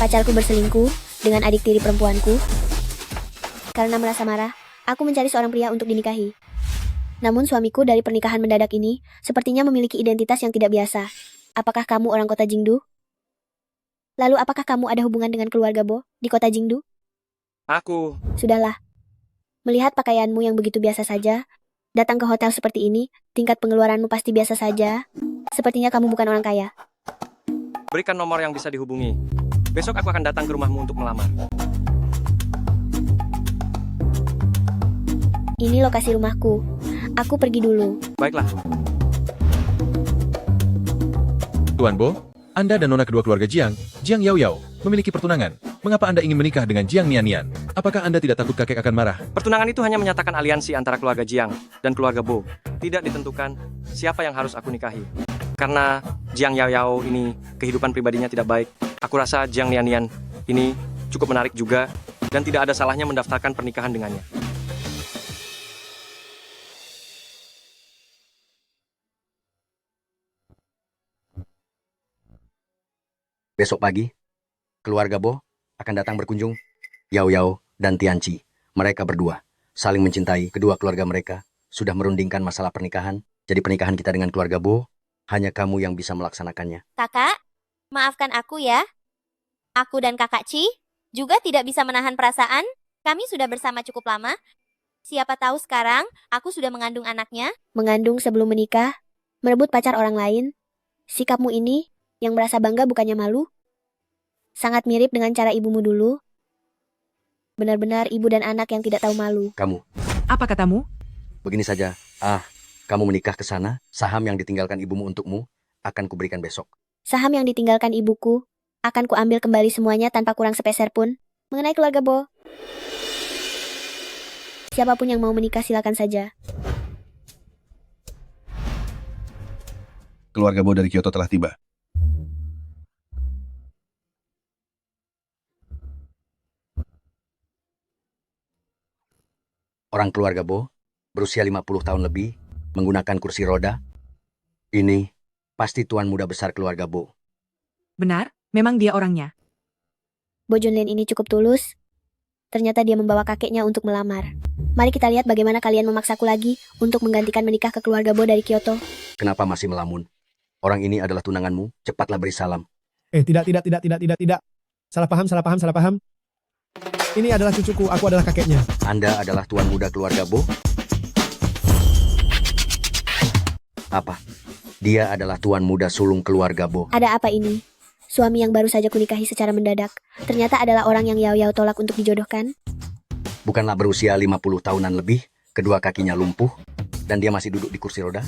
Pacarku berselingkuh dengan adik tiri perempuanku. Karena merasa marah, aku mencari seorang pria untuk dinikahi. Namun suamiku dari pernikahan mendadak ini sepertinya memiliki identitas yang tidak biasa. Apakah kamu orang kota Jingdu? Lalu apakah kamu ada hubungan dengan keluarga Bo di kota Jingdu? Aku... Sudahlah. Melihat pakaianmu yang begitu biasa saja, datang ke hotel seperti ini, tingkat pengeluaranmu pasti biasa saja. Sepertinya kamu bukan orang kaya. Berikan nomor yang bisa dihubungi. Besok aku akan datang ke rumahmu untuk melamar. Ini lokasi rumahku. Aku pergi dulu. Baiklah. Tuan Bo, Anda dan nona kedua keluarga Jiang Yao Yao, memiliki pertunangan. Mengapa Anda ingin menikah dengan Jiang Nian Nian? Apakah Anda tidak takut kakek akan marah? Pertunangan itu hanya menyatakan aliansi antara keluarga Jiang dan keluarga Bo. Tidak ditentukan siapa yang harus aku nikahi. Karena Jiang Yao Yao ini kehidupan pribadinya tidak baik. Aku rasa Jiang Nian Nian ini cukup menarik juga dan tidak ada salahnya mendaftarkan pernikahan dengannya. Besok pagi, keluarga Bo akan datang berkunjung. Yao Yao dan Tianci, mereka berdua saling mencintai. Kedua keluarga mereka sudah merundingkan masalah pernikahan. Jadi pernikahan kita dengan keluarga Bo, hanya kamu yang bisa melaksanakannya. Kakak, maafkan aku ya. Aku dan kakak Ci juga tidak bisa menahan perasaan. Kami sudah bersama cukup lama. Siapa tahu sekarang aku sudah mengandung anaknya. Mengandung sebelum menikah, merebut pacar orang lain. Sikapmu ini yang merasa bangga bukannya malu? Sangat mirip dengan cara ibumu dulu. Benar-benar ibu dan anak yang tidak tahu malu. Kamu, Apa katamu? begini saja. Kamu menikah ke sana, saham yang ditinggalkan ibumu untukmu akan kuberikan besok. Saham yang ditinggalkan ibuku akan kuambil kembali semuanya tanpa kurang sepeser pun. Mengenai keluarga Bo, siapapun yang mau menikah silakan saja. Keluarga Bo dari Kyoto telah tiba. Orang keluarga Bo berusia 50 tahun lebih, menggunakan kursi roda. Ini pasti tuan muda besar keluarga Bo. Benar, memang dia orangnya. Bo Junlin ini cukup tulus. Ternyata dia membawa kakeknya untuk melamar. Mari kita lihat bagaimana kalian memaksaku lagi untuk menggantikan menikah ke keluarga Bo dari Kyoto. Kenapa masih melamun? Orang ini adalah tunanganmu, cepatlah beri salam. Tidak. Salah paham. Ini adalah cucuku, aku adalah kakeknya. Anda adalah tuan muda keluarga Bo? Apa? Dia adalah tuan muda sulung keluarga Bo. Ada apa ini? Suami yang baru saja kunikahi secara mendadak, ternyata adalah orang yang Yao Yao tolak untuk dijodohkan. Bukanlah berusia 50 tahunan lebih, kedua kakinya lumpuh, dan dia masih duduk di kursi roda?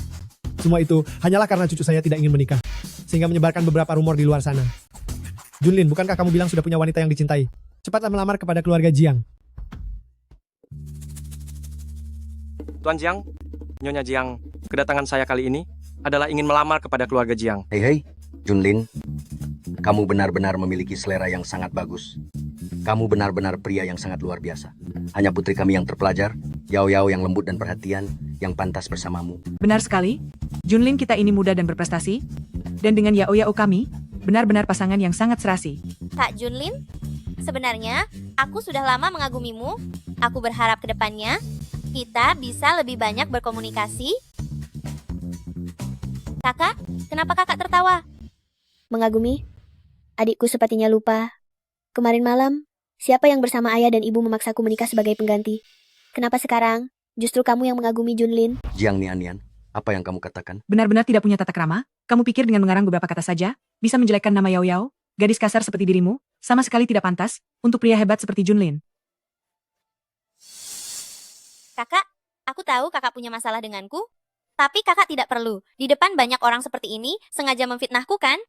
Semua itu hanyalah karena cucu saya tidak ingin menikah, sehingga menyebarkan beberapa rumor di luar sana. Junlin, bukankah kamu bilang sudah punya wanita yang dicintai? Cepatlah melamar kepada keluarga Jiang. Tuan Jiang, Nyonya Jiang, kedatangan saya kali ini adalah ingin melamar kepada keluarga Jiang. Hei, Junlin, kamu benar-benar memiliki selera yang sangat bagus. Kamu benar-benar pria yang sangat luar biasa. Hanya putri kami yang terpelajar, Yao Yao yang lembut dan perhatian, yang pantas bersamamu. Benar sekali. Junlin kita ini muda dan berprestasi. Dan dengan Yao Yao kami, benar-benar pasangan yang sangat serasi. Kak Junlin, sebenarnya aku sudah lama mengagumimu. Aku berharap ke depannya kita bisa lebih banyak berkomunikasi. Kakak, kenapa kakak tertawa? Mengagumi? Adikku sepertinya lupa. Kemarin malam, siapa yang bersama ayah dan ibu memaksaku menikah sebagai pengganti? Kenapa sekarang justru kamu yang mengagumi Junlin? Jiang Nian Nian, apa yang kamu katakan? Benar-benar tidak punya tata krama? Kamu pikir dengan mengarang beberapa kata saja, bisa menjelekkan nama Yao Yao? Gadis kasar seperti dirimu, sama sekali tidak pantas untuk pria hebat seperti Junlin. Kakak, aku tahu kakak punya masalah denganku. Tapi kakak tidak perlu. Di depan banyak orang seperti ini sengaja memfitnahku kan?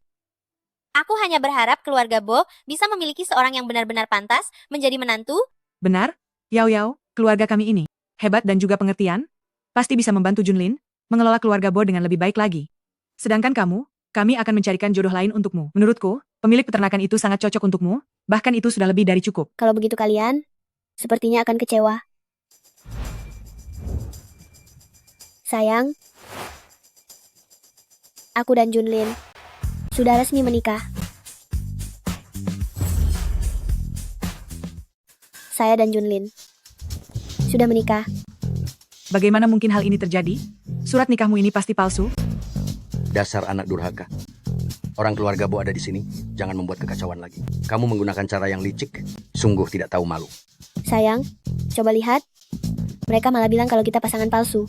Aku hanya berharap keluarga Bo bisa memiliki seorang yang benar-benar pantas menjadi menantu. Benar, Yao Yao, keluarga kami ini, hebat dan juga pengertian, pasti bisa membantu Junlin mengelola keluarga Bo dengan lebih baik lagi. Sedangkan kamu, kami akan mencarikan jodoh lain untukmu. Menurutku, pemilik peternakan itu sangat cocok untukmu, bahkan itu sudah lebih dari cukup. Kalau begitu kalian, sepertinya akan kecewa. Sayang, aku dan Junlin sudah resmi menikah. saya dan Junlin sudah menikah. Bagaimana mungkin hal ini terjadi? Surat nikahmu ini pasti palsu. Dasar anak durhaka. Orang keluarga Bo ada di sini. Jangan membuat kekacauan lagi. Kamu menggunakan cara yang licik. Sungguh tidak tahu malu. Sayang, coba lihat. Mereka malah bilang kalau kita pasangan palsu.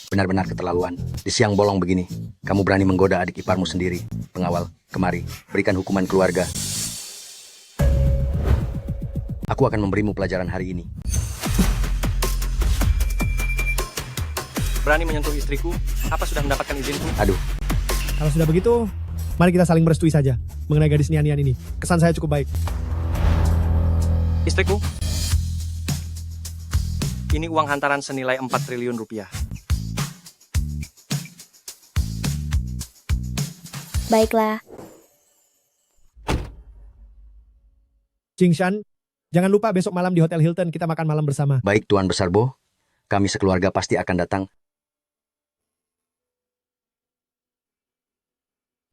Benar-benar keterlaluan. Di siang bolong begini, kamu berani menggoda adik iparmu sendiri. Pengawal, kemari. Berikan hukuman keluarga. Aku akan memberimu pelajaran hari ini. Berani menyentuh istriku? Apa sudah mendapatkan izinku? Aduh, Kalau sudah begitu, mari kita saling merestui saja mengenai gadis Nian-Nian ini. Kesan saya cukup baik. Istriku? Ini uang hantaran senilai 4 triliun rupiah. Baiklah, Jingshan, jangan lupa besok malam di Hotel Hilton kita makan malam bersama. baik Tuan Besar Bo. Kami sekeluarga pasti akan datang.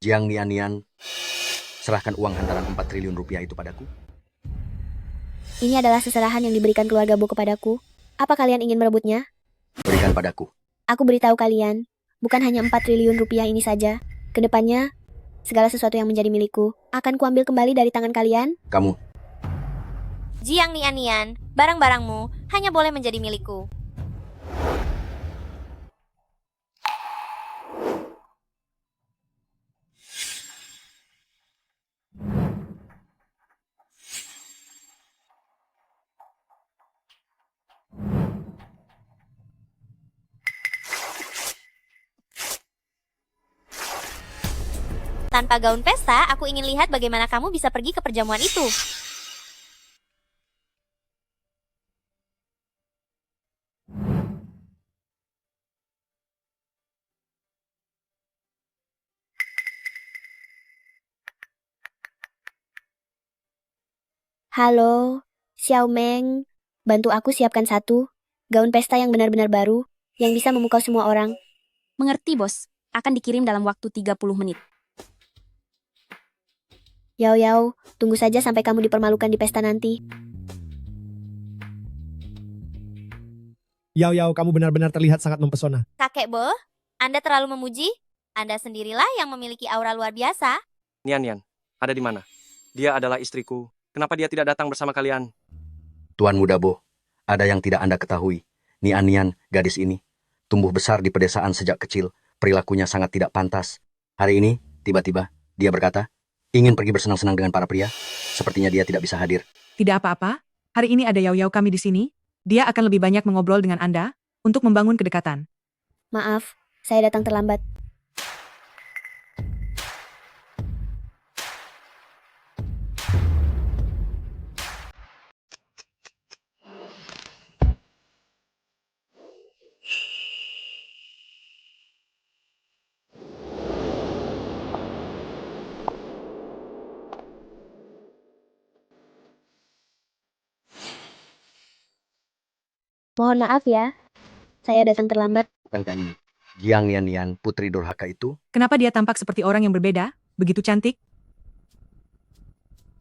Jiang Nian-Nian, serahkan uang hantaran 4 triliun rupiah itu padaku. ini adalah seserahan yang diberikan keluarga Bo kepadaku. Apa kalian ingin merebutnya? Berikan padaku. Aku beritahu kalian, bukan hanya 4 triliun rupiah ini saja. Kedepannya, segala sesuatu yang menjadi milikku akan kuambil kembali dari tangan kalian. Kamu, Jiang Nian-Nian, barang-barangmu hanya boleh menjadi milikku. Tanpa gaun pesta, aku ingin lihat bagaimana kamu bisa pergi ke perjamuan itu. Halo, Xiao Meng. Bantu aku siapkan satu gaun pesta yang benar-benar baru, yang bisa memukau semua orang. Mengerti, Bos. Akan dikirim dalam waktu 30 menit. Yao Yao, tunggu saja sampai kamu dipermalukan di pesta nanti. Yao Yao, kamu benar-benar terlihat sangat mempesona. Kakek Bo, Anda terlalu memuji? Anda sendirilah yang memiliki aura luar biasa. Nian-Nian, ada di mana? Dia adalah istriku. Kenapa dia tidak datang bersama kalian? Tuan Muda Bo, ada yang tidak Anda ketahui. Nian-Nian, gadis ini, tumbuh besar di pedesaan sejak kecil. Perilakunya sangat tidak pantas. Hari ini, tiba-tiba, dia berkata, ingin pergi bersenang-senang dengan para pria. Sepertinya dia tidak bisa hadir. Tidak apa-apa. Hari ini ada Yao Yao kami di sini. Dia akan lebih banyak mengobrol dengan Anda untuk membangun kedekatan. Maaf, saya datang terlambat. Mohon maaf ya, saya datang terlambat. Bukankah ini Jiang Nian-Nian, putri durhaka itu? Kenapa dia tampak seperti orang yang berbeda? Begitu cantik?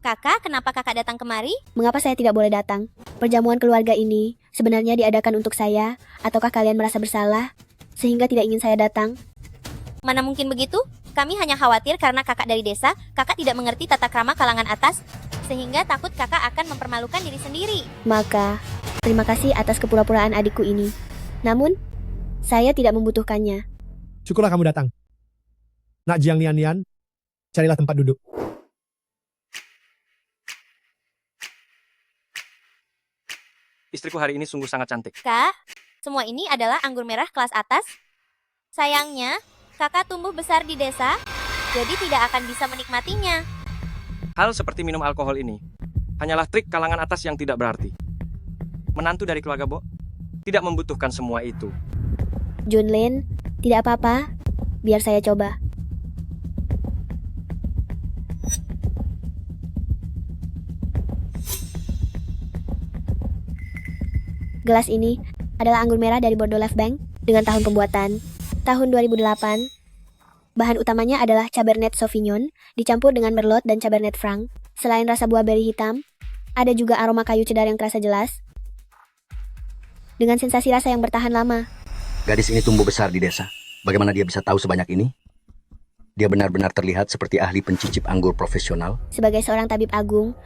Kakak, kenapa kakak datang kemari? Mengapa saya tidak boleh datang? Perjamuan keluarga ini sebenarnya diadakan untuk saya, ataukah kalian merasa bersalah sehingga tidak ingin saya datang? Mana mungkin begitu? Kami hanya khawatir karena kakak dari desa, kakak tidak mengerti tata krama kalangan atas, sehingga takut kakak akan mempermalukan diri sendiri. Maka, terima kasih atas kepura-puraan adikku ini. Namun, saya tidak membutuhkannya. Syukurlah kamu datang. Nak Jiang Nian-Nian, carilah tempat duduk. Istriku hari ini sungguh sangat cantik. Kak, semua ini adalah anggur merah kelas atas. Sayangnya, kakak tumbuh besar di desa, jadi tidak akan bisa menikmatinya. Hal seperti minum alkohol ini hanyalah trik kalangan atas yang tidak berarti. Menantu dari keluarga Bo tidak membutuhkan semua itu. Junlin, tidak apa-apa. Biar saya coba. Gelas ini adalah anggur merah dari Bordeaux Left Bank dengan tahun pembuatan tahun 2008. Bahan utamanya adalah Cabernet Sauvignon dicampur dengan Merlot dan Cabernet Franc. Selain rasa buah beri hitam, Ada juga aroma kayu cedar yang terasa jelas. Dengan sensasi rasa yang bertahan lama. Gadis ini tumbuh besar di desa. Bagaimana dia bisa tahu sebanyak ini? Dia benar-benar terlihat seperti ahli pencicip anggur profesional. Sebagai seorang tabib agung,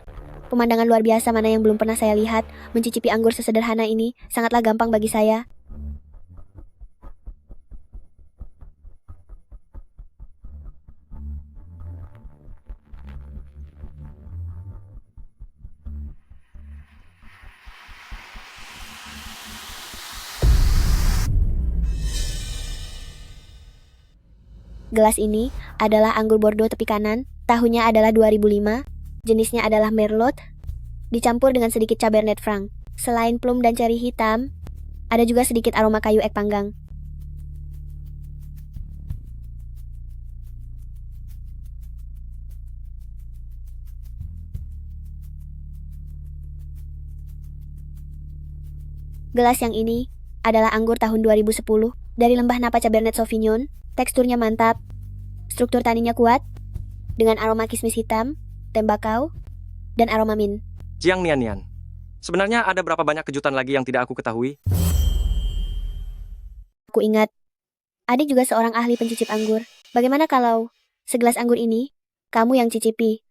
pemandangan luar biasa mana yang belum pernah saya lihat, mencicipi anggur sesederhana ini sangatlah gampang bagi saya. Gelas ini adalah anggur Bordeaux tepi kanan, tahunnya adalah 2005, jenisnya adalah Merlot, dicampur dengan sedikit Cabernet Franc. Selain plum dan ceri hitam, ada juga sedikit aroma kayu ek panggang. Gelas yang ini adalah anggur tahun 2010 dari lembah Napa Cabernet Sauvignon. Teksturnya mantap, struktur taninya kuat, dengan aroma kismis hitam, tembakau, dan aroma mint. Jiang Nian. Sebenarnya ada berapa banyak kejutan lagi yang tidak aku ketahui? Aku ingat, adik juga seorang ahli pencicip anggur. Bagaimana kalau segelas anggur ini, kamu yang cicipi?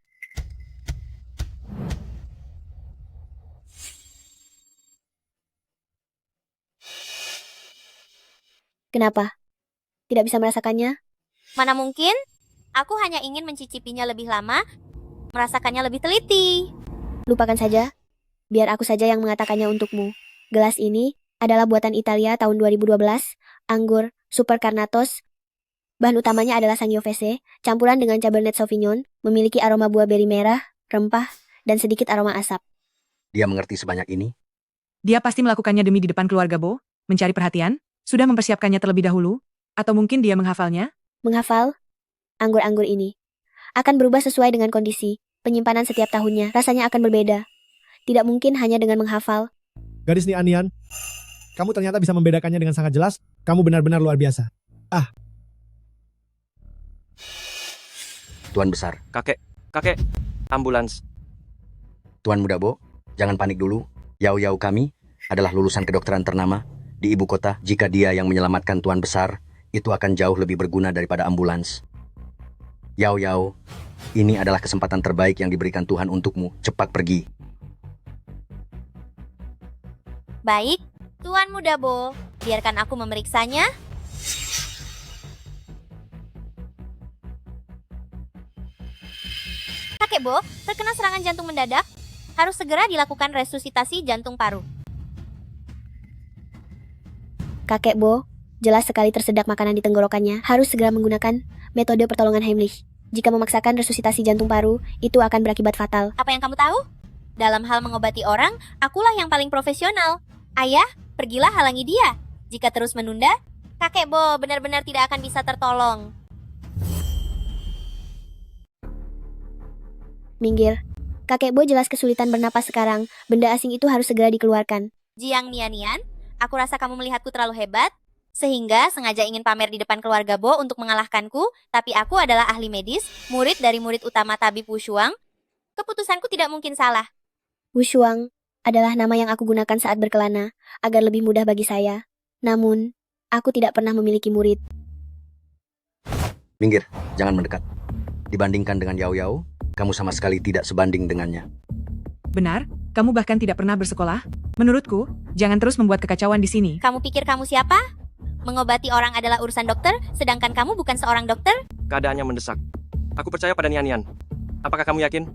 Kenapa? Tidak bisa merasakannya? Mana mungkin? Aku hanya ingin mencicipinya lebih lama, merasakannya lebih teliti. Lupakan saja. Biar aku saja yang mengatakannya untukmu. Gelas ini adalah buatan Italia tahun 2012, anggur Super Carnatos. Bahan utamanya adalah Sangiovese, campuran dengan Cabernet Sauvignon, memiliki aroma buah beri merah, rempah, dan sedikit aroma asap. Dia mengerti sebanyak ini? Dia pasti melakukannya demi di depan keluarga Bo, mencari perhatian, sudah mempersiapkannya terlebih dahulu, atau mungkin dia menghafalnya? Menghafal? Anggur-anggur ini akan berubah sesuai dengan kondisi, penyimpanan setiap tahunnya, rasanya akan berbeda. Tidak mungkin hanya dengan menghafal. Gadis Nian, kamu ternyata bisa membedakannya dengan sangat jelas. Kamu benar-benar luar biasa. Tuan Besar. Kakek, ambulans. Tuan Muda Bo, jangan panik dulu. Yao kami adalah lulusan kedokteran ternama di ibu kota. Jika dia yang menyelamatkan Tuan Besar, itu akan jauh lebih berguna daripada ambulans. Yao, ini adalah kesempatan terbaik yang diberikan Tuhan untukmu. Cepat pergi. Baik, Tuan Muda Bo, biarkan aku memeriksanya. Kakek Bo, terkena serangan jantung mendadak. Harus segera dilakukan resusitasi jantung paru. Kakek Bo, jelas sekali tersedak makanan di tenggorokannya. Harus segera menggunakan metode pertolongan Heimlich. Jika memaksakan resusitasi jantung paru, itu akan berakibat fatal. Apa yang kamu tahu? Dalam hal mengobati orang, akulah yang paling profesional. Ayah, pergilah halangi dia. Jika terus menunda, kakek Bo benar-benar tidak akan bisa tertolong. Minggir. Kakek Bo jelas kesulitan bernapas sekarang. Benda asing itu harus segera dikeluarkan. Jiang Nian, aku rasa kamu melihatku terlalu hebat, sehingga sengaja ingin pamer di depan keluarga Bo untuk mengalahkanku, tapi aku adalah ahli medis, murid dari murid utama tabib Wu Shuang. Keputusanku tidak mungkin salah. Wu Shuang adalah nama yang aku gunakan saat berkelana, agar lebih mudah bagi saya. Namun, aku tidak pernah memiliki murid. Minggir, jangan mendekat. Dibandingkan dengan Yao, kamu sama sekali tidak sebanding dengannya. Benar, kamu bahkan tidak pernah bersekolah. Menurutku, jangan terus membuat kekacauan di sini. Kamu pikir kamu siapa? Mengobati orang adalah urusan dokter, sedangkan kamu bukan seorang dokter? Keadaannya mendesak. Aku percaya pada Nian. Apakah kamu yakin?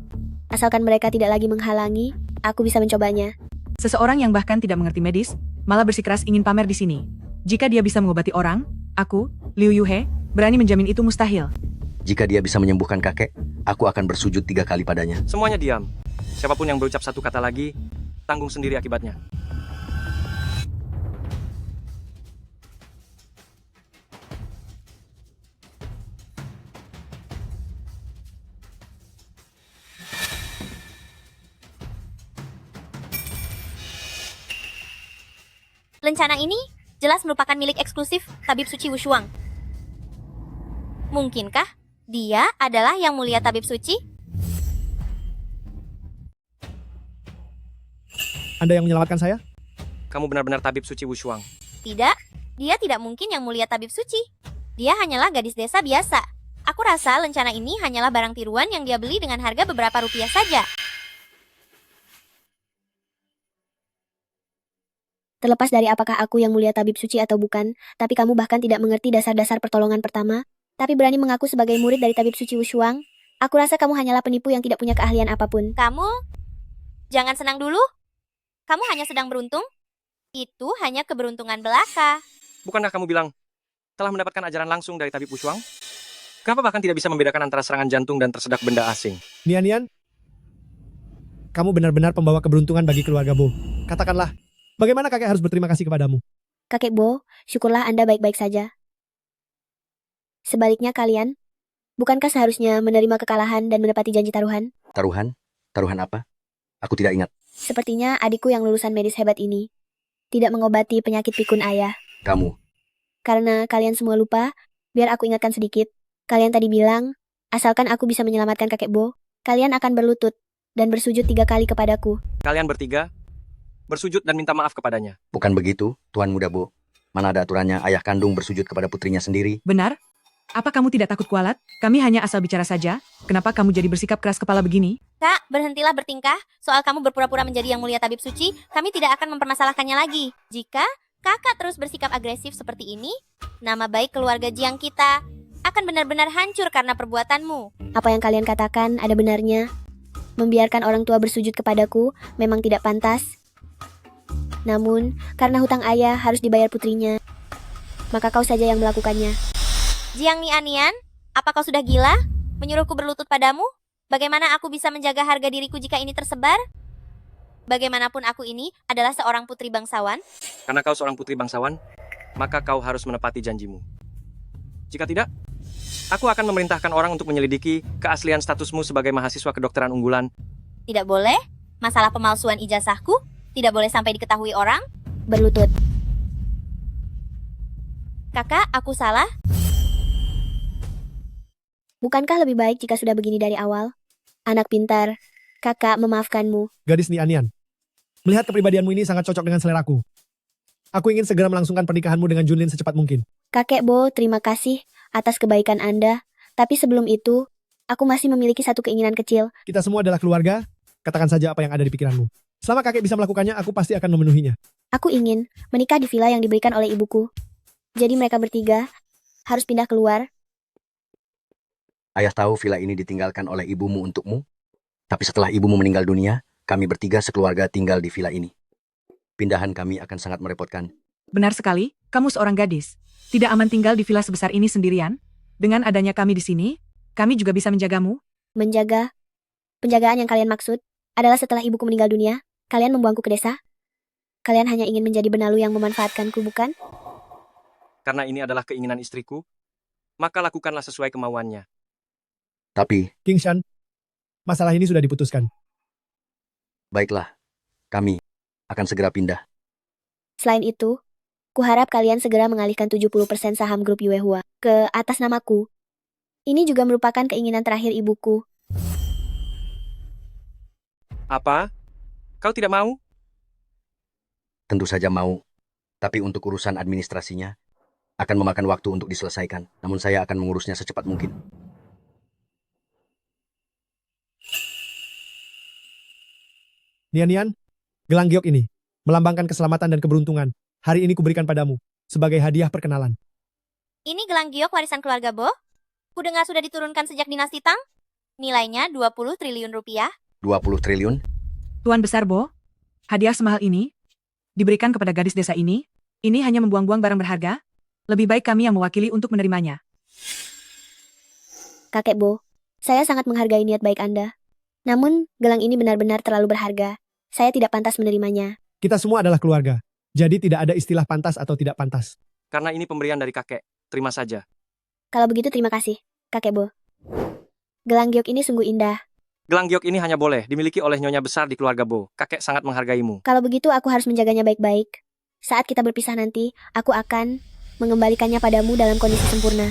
Asalkan mereka tidak lagi menghalangi, aku bisa mencobanya. Seseorang yang bahkan tidak mengerti medis, malah bersikeras ingin pamer di sini. Jika dia bisa mengobati orang, aku, Liu Yuhe, berani menjamin itu mustahil. Jika dia bisa menyembuhkan kakek, aku akan bersujud 3 kali padanya. Semuanya diam. Siapapun yang berucap satu kata lagi, tanggung sendiri akibatnya. Lencana ini jelas merupakan milik eksklusif Tabib Suci Wu Shuang. Mungkinkah dia adalah yang mulia Tabib Suci? Anda yang menyelamatkan saya? Kamu benar-benar tabib suci Wushuang. Tidak, dia tidak mungkin yang mulia tabib suci. Dia hanyalah gadis desa biasa. Aku rasa lencana ini hanyalah barang tiruan yang dia beli dengan harga beberapa rupiah saja. Terlepas dari apakah aku yang mulia tabib suci atau bukan, tapi kamu bahkan tidak mengerti dasar-dasar pertolongan pertama, tapi berani mengaku sebagai murid dari tabib suci Wushuang. Aku rasa kamu hanyalah penipu yang tidak punya keahlian apapun. Kamu, jangan senang dulu. Kamu hanya sedang beruntung. Itu hanya keberuntungan belaka. Bukankah kamu bilang telah mendapatkan ajaran langsung dari tabib Wushuang? Kenapa bahkan tidak bisa membedakan antara serangan jantung dan tersedak benda asing? Nian, kamu benar-benar pembawa keberuntungan bagi keluarga Bo. Katakanlah, bagaimana kakek harus berterima kasih kepadamu? Kakek Bo, syukurlah Anda baik-baik saja. Sebaliknya kalian, bukankah seharusnya menerima kekalahan dan menepati janji taruhan? Taruhan? Taruhan apa? Aku tidak ingat. Sepertinya adikku yang lulusan medis hebat ini tidak mengobati penyakit pikun ayah. Kamu, Karena kalian semua lupa, biar aku ingatkan sedikit. Kalian tadi bilang, asalkan aku bisa menyelamatkan kakek Bo, kalian akan berlutut dan bersujud 3 kali kepadaku. Kalian bertiga bersujud dan minta maaf kepadanya. bukan begitu, Tuan Muda Bo. Mana ada aturannya ayah kandung bersujud kepada putrinya sendiri? Benar? Apa kamu tidak takut kualat? Kami hanya asal bicara saja. Kenapa kamu jadi bersikap keras kepala begini? Kak, berhentilah bertingkah. Soal kamu berpura-pura menjadi yang mulia tabib suci, kami tidak akan mempermasalahkannya lagi. Jika kakak terus bersikap agresif seperti ini, nama baik keluarga Jiang kita akan benar-benar hancur karena perbuatanmu. Apa yang kalian katakan ada benarnya. Membiarkan orang tua bersujud kepadaku memang tidak pantas. Namun, karena hutang ayah harus dibayar putrinya, maka kau saja yang melakukannya. Jiang Nianian, apa kau sudah gila? Menyuruhku berlutut padamu? Bagaimana aku bisa menjaga harga diriku jika ini tersebar? Bagaimanapun aku ini adalah seorang putri bangsawan. Karena kau seorang putri bangsawan, maka kau harus menepati janjimu. Jika tidak, aku akan memerintahkan orang untuk menyelidiki keaslian statusmu sebagai mahasiswa kedokteran unggulan. Tidak boleh. Masalah pemalsuan ijazahku tidak boleh sampai diketahui orang. Berlutut. Kakak, aku salah. Bukankah lebih baik jika sudah begini dari awal? Anak pintar, kakak memaafkanmu. Gadis Nian, melihat kepribadianmu ini sangat cocok dengan seleraku. Aku ingin segera melangsungkan pernikahanmu dengan Junlin secepat mungkin. Kakek Bo, terima kasih atas kebaikan Anda. Tapi sebelum itu, aku masih memiliki satu keinginan kecil. Kita semua adalah keluarga, katakan saja apa yang ada di pikiranmu. Selama kakek bisa melakukannya, aku pasti akan memenuhinya. Aku ingin menikah di villa yang diberikan oleh ibuku. Jadi mereka bertiga harus pindah keluar. Ayah tahu villa ini ditinggalkan oleh ibumu untukmu. Tapi setelah ibumu meninggal dunia, kami bertiga sekeluarga tinggal di villa ini. Pindahan kami akan sangat merepotkan. Benar sekali, kamu seorang gadis. Tidak aman tinggal di villa sebesar ini sendirian. Dengan adanya kami di sini, kami juga bisa menjagamu. Menjaga. Penjagaan yang kalian maksud adalah setelah ibuku meninggal dunia, kalian membuangku ke desa. Kalian hanya ingin menjadi benalu yang memanfaatkanku, bukan? Karena ini adalah keinginan istriku, maka lakukanlah sesuai kemauannya. Tapi, King Shan, masalah ini sudah diputuskan. baiklah, kami akan segera pindah. Selain itu, kuharap kalian segera mengalihkan 70% saham grup Yuehua ke atas namaku. Ini juga merupakan keinginan terakhir ibuku. Apa? Kau tidak mau? Tentu saja mau. Tapi untuk urusan administrasinya, akan memakan waktu untuk diselesaikan. Namun saya akan mengurusnya secepat mungkin. Nian, gelang giok ini melambangkan keselamatan dan keberuntungan. Hari ini kuberikan padamu sebagai hadiah perkenalan. Ini gelang giok warisan keluarga Bo. Kudengar sudah diturunkan sejak dinasti Tang. Nilainya 20 triliun rupiah. 20 triliun? Tuan Besar Bo, hadiah semahal ini diberikan kepada gadis desa ini hanya membuang-buang barang berharga. Lebih baik kami yang mewakili untuk menerimanya. Kakek Bo, saya sangat menghargai niat baik Anda. Namun, gelang ini benar-benar terlalu berharga. Saya tidak pantas menerimanya. Kita semua adalah keluarga. Jadi tidak ada istilah pantas atau tidak pantas. Karena ini pemberian dari kakek, terima saja. Kalau begitu terima kasih, Kakek Bo. Gelang giok ini sungguh indah. Gelang giok ini hanya boleh dimiliki oleh nyonya besar di keluarga Bo. Kakek sangat menghargaimu. Kalau begitu aku harus menjaganya baik-baik. Saat kita berpisah nanti, aku akan mengembalikannya padamu dalam kondisi sempurna.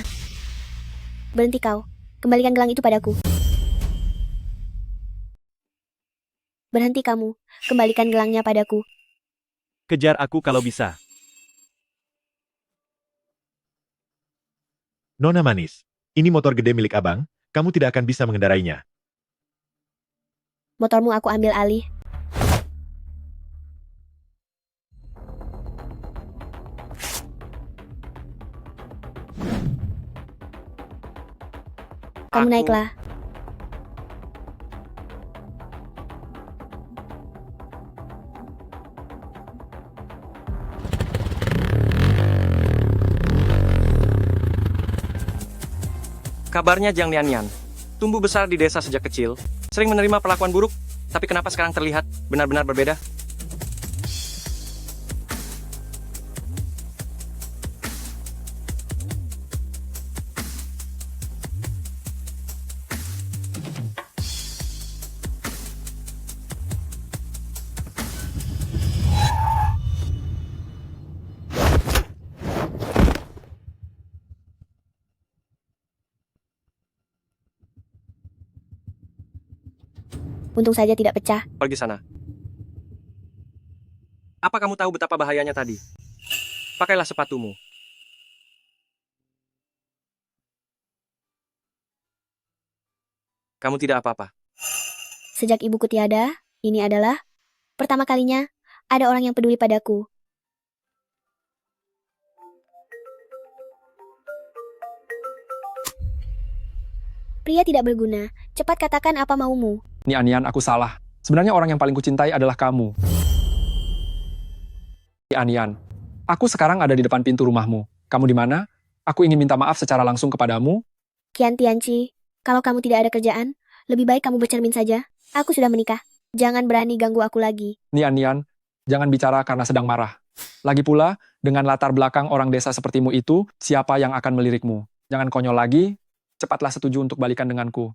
Berhenti kau. Kembalikan gelang itu padaku. Berhenti kamu. Kembalikan gelangnya padaku. Kejar aku kalau bisa. Nona manis, ini motor gede milik abang, kamu tidak akan bisa mengendarainya. Motormu aku ambil alih. Kamu Aku- naiklah. Kabarnya Jiang Nian tumbuh besar di desa sejak kecil, sering menerima perlakuan buruk, tapi kenapa sekarang terlihat benar-benar berbeda? Untung saja tidak pecah. Pergi sana. Apa kamu tahu betapa bahayanya tadi? Pakailah sepatumu. Kamu tidak apa-apa. Sejak ibuku tiada, ini adalah pertama kalinya ada orang yang peduli padaku. Pria tidak berguna. Cepat katakan apa maumu. Nian, aku salah. Sebenarnya orang yang paling kucintai adalah kamu. Nian, aku sekarang ada di depan pintu rumahmu. Kamu di mana? Aku ingin minta maaf secara langsung kepadamu. Kian Tianci, kalau kamu tidak ada kerjaan, lebih baik kamu bercermin saja. Aku sudah menikah. Jangan berani ganggu aku lagi. Nian, jangan bicara karena sedang marah. Lagi pula, dengan latar belakang orang desa sepertimu itu, siapa yang akan melirikmu? Jangan konyol lagi, cepatlah setuju untuk balikan denganku.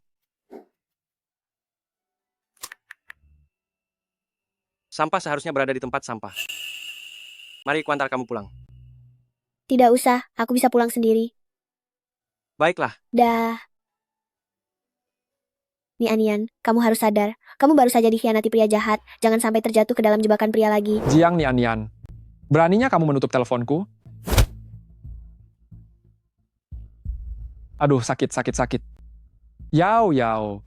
Sampah seharusnya berada di tempat sampah. Mari kuantar kamu pulang. Tidak usah, aku bisa pulang sendiri. Baiklah, Dah. Nian, kamu harus sadar. Kamu baru saja dikhianati pria jahat. Jangan sampai terjatuh ke dalam jebakan pria lagi. Jiang Nian, beraninya kamu menutup teleponku? Aduh, sakit. Yao.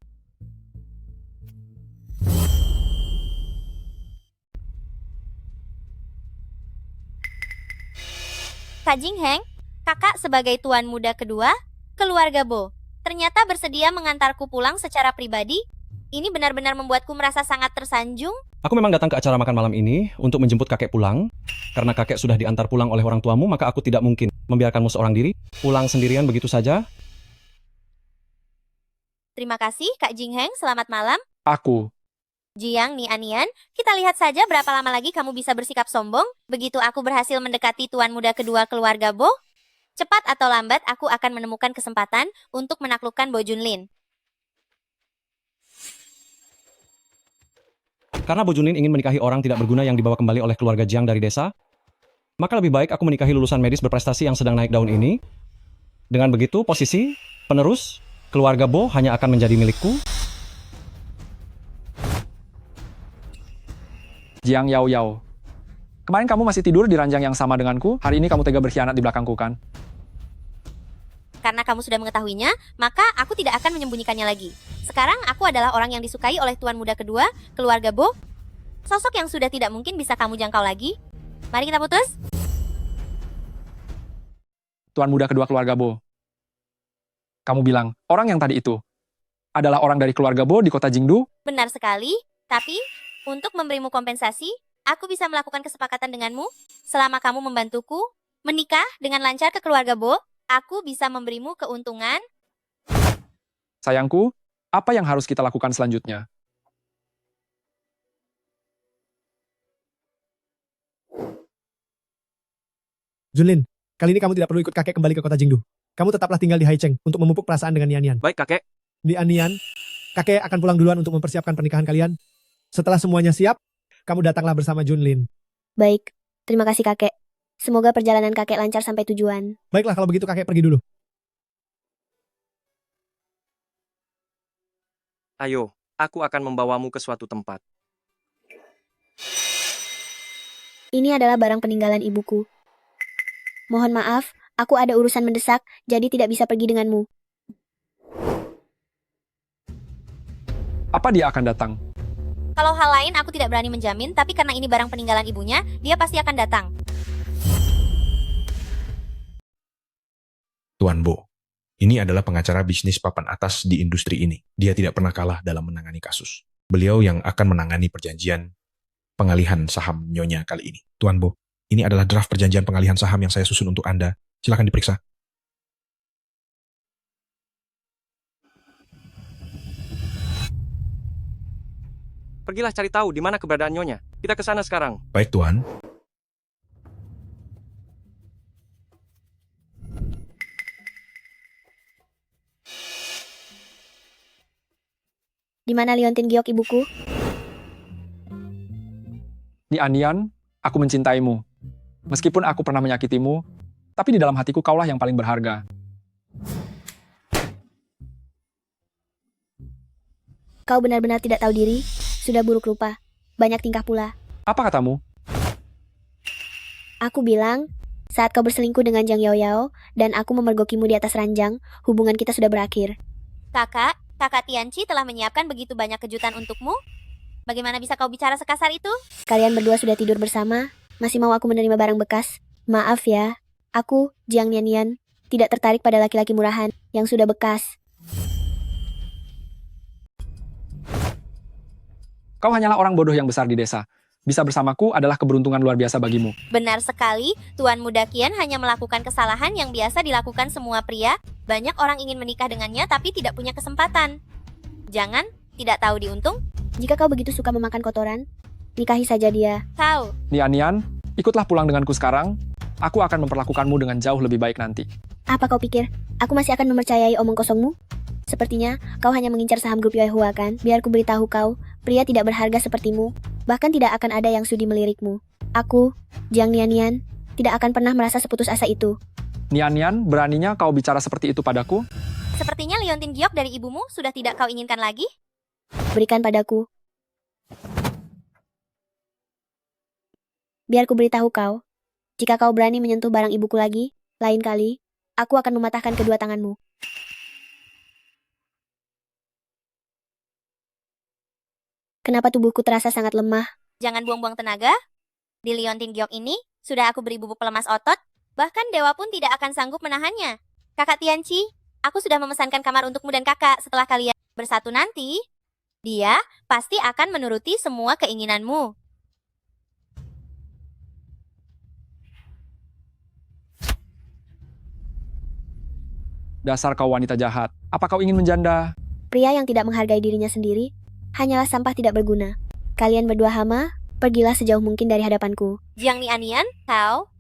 Kak Jing Heng, kakak sebagai tuan muda kedua, keluarga Bo, ternyata bersedia mengantarku pulang secara pribadi. Ini benar-benar membuatku merasa sangat tersanjung. Aku memang datang ke acara makan malam ini untuk menjemput kakek pulang. Karena kakek sudah diantar pulang oleh orang tuamu, maka aku tidak mungkin membiarkanmu seorang diri pulang sendirian begitu saja. Terima kasih Kak Jing Heng, selamat malam. Aku. Jiang Nian, kita lihat saja berapa lama lagi kamu bisa bersikap sombong. Begitu aku berhasil mendekati tuan muda kedua keluarga Bo, cepat atau lambat aku akan menemukan kesempatan untuk menaklukkan Bo Junlin. Karena Bo Junlin ingin menikahi orang tidak berguna yang dibawa kembali oleh keluarga Jiang dari desa, maka lebih baik aku menikahi lulusan medis berprestasi yang sedang naik daun ini. Dengan begitu, posisi penerus keluarga Bo hanya akan menjadi milikku. Jiang Yao. Kemarin kamu masih tidur di ranjang yang sama denganku, hari ini kamu tega berkhianat di belakangku kan? Karena kamu sudah mengetahuinya, maka aku tidak akan menyembunyikannya lagi. Sekarang aku adalah orang yang disukai oleh tuan muda kedua, keluarga Bo. Sosok yang sudah tidak mungkin bisa kamu jangkau lagi. Mari kita putus. Tuan muda kedua keluarga Bo. Kamu bilang, orang yang tadi itu adalah orang dari keluarga Bo di kota Jingdu? Benar sekali, tapi untuk memberimu kompensasi, aku bisa melakukan kesepakatan denganmu. Selama kamu membantuku menikah dengan lancar ke keluarga Bo, aku bisa memberimu keuntungan. Sayangku, apa yang harus kita lakukan selanjutnya? Junlin, kali ini kamu tidak perlu ikut kakek kembali ke kota Jingdu. Kamu tetaplah tinggal di Haicheng untuk memupuk perasaan dengan Nian. baik kakek. Nian, kakek akan pulang duluan untuk mempersiapkan pernikahan kalian. Setelah semuanya siap, kamu datanglah bersama Junlin. Baik, terima kasih kakek. Semoga perjalanan kakek lancar sampai tujuan. Baiklah kalau begitu kakek pergi dulu. Ayo, aku akan membawamu ke suatu tempat. Ini adalah barang peninggalan ibuku. Mohon maaf, aku ada urusan mendesak, jadi tidak bisa pergi denganmu. Apa dia akan datang? Kalau hal lain aku tidak berani menjamin, tapi karena ini barang peninggalan ibunya, dia pasti akan datang. Tuan Bo, ini adalah pengacara bisnis papan atas di industri ini. Dia tidak pernah kalah dalam menangani kasus. Beliau yang akan menangani perjanjian pengalihan saham Nyonya kali ini. Tuan Bo, ini adalah draft perjanjian pengalihan saham yang saya susun untuk Anda. Silakan diperiksa. Pergilah cari tahu di mana keberadaan Nyonya. Kita ke sana sekarang. Baik, Tuan. Di mana liontin giok ibuku? Ni Anian, aku mencintaimu. Meskipun aku pernah menyakitimu, tapi di dalam hatiku kaulah yang paling berharga. Kau benar-benar tidak tahu diri, sudah buruk rupa, banyak tingkah pula. Apa katamu? Aku bilang, saat kau berselingkuh dengan Jiang Yaoyao, dan aku memergokimu di atas ranjang, hubungan kita sudah berakhir. Kakak Tianqi telah menyiapkan begitu banyak kejutan untukmu? Bagaimana bisa kau bicara sekasar itu? Kalian berdua sudah tidur bersama, masih mau aku menerima barang bekas? Maaf ya, aku, Jiang Nianian, tidak tertarik pada laki-laki murahan, yang sudah bekas. Kau hanyalah orang bodoh yang besar di desa. Bisa bersamaku adalah keberuntungan luar biasa bagimu. Benar sekali, Tuan Muda Kian hanya melakukan kesalahan yang biasa dilakukan semua pria. Banyak orang ingin menikah dengannya tapi tidak punya kesempatan. Jangan, tidak tahu diuntung. Jika kau begitu suka memakan kotoran, nikahi saja dia. Kau. Ni Anian, ikutlah pulang denganku sekarang. Aku akan memperlakukanmu dengan jauh lebih baik nanti. Apa kau pikir, aku masih akan mempercayai omong kosongmu? Sepertinya, kau hanya mengincar saham grup Yoehua kan? Biar ku beritahu kau, pria tidak berharga sepertimu, bahkan tidak akan ada yang sudi melirikmu. Aku, Jiang Nianian, tidak akan pernah merasa seputus asa itu. Ni Anian, beraninya kau bicara seperti itu padaku? Sepertinya liontin giok dari ibumu sudah tidak kau inginkan lagi? Berikan padaku. Biar ku beritahu kau, jika kau berani menyentuh barang ibuku lagi, lain kali, aku akan mematahkan kedua tanganmu. Kenapa tubuhku terasa sangat lemah? Jangan buang-buang tenaga. Di liontin giok ini, sudah aku beri bubuk pelemas otot, bahkan dewa pun tidak akan sanggup menahannya. Kakak Tianqi, aku sudah memesankan kamar untukmu dan kakak setelah kalian bersatu nanti. Dia pasti akan menuruti semua keinginanmu. Dasar kau wanita jahat. Apa kau ingin menjanda? Pria yang tidak menghargai dirinya sendiri, hanyalah sampah tidak berguna. Kalian berdua hama, pergilah sejauh mungkin dari hadapanku. Jiang Nianian, kau?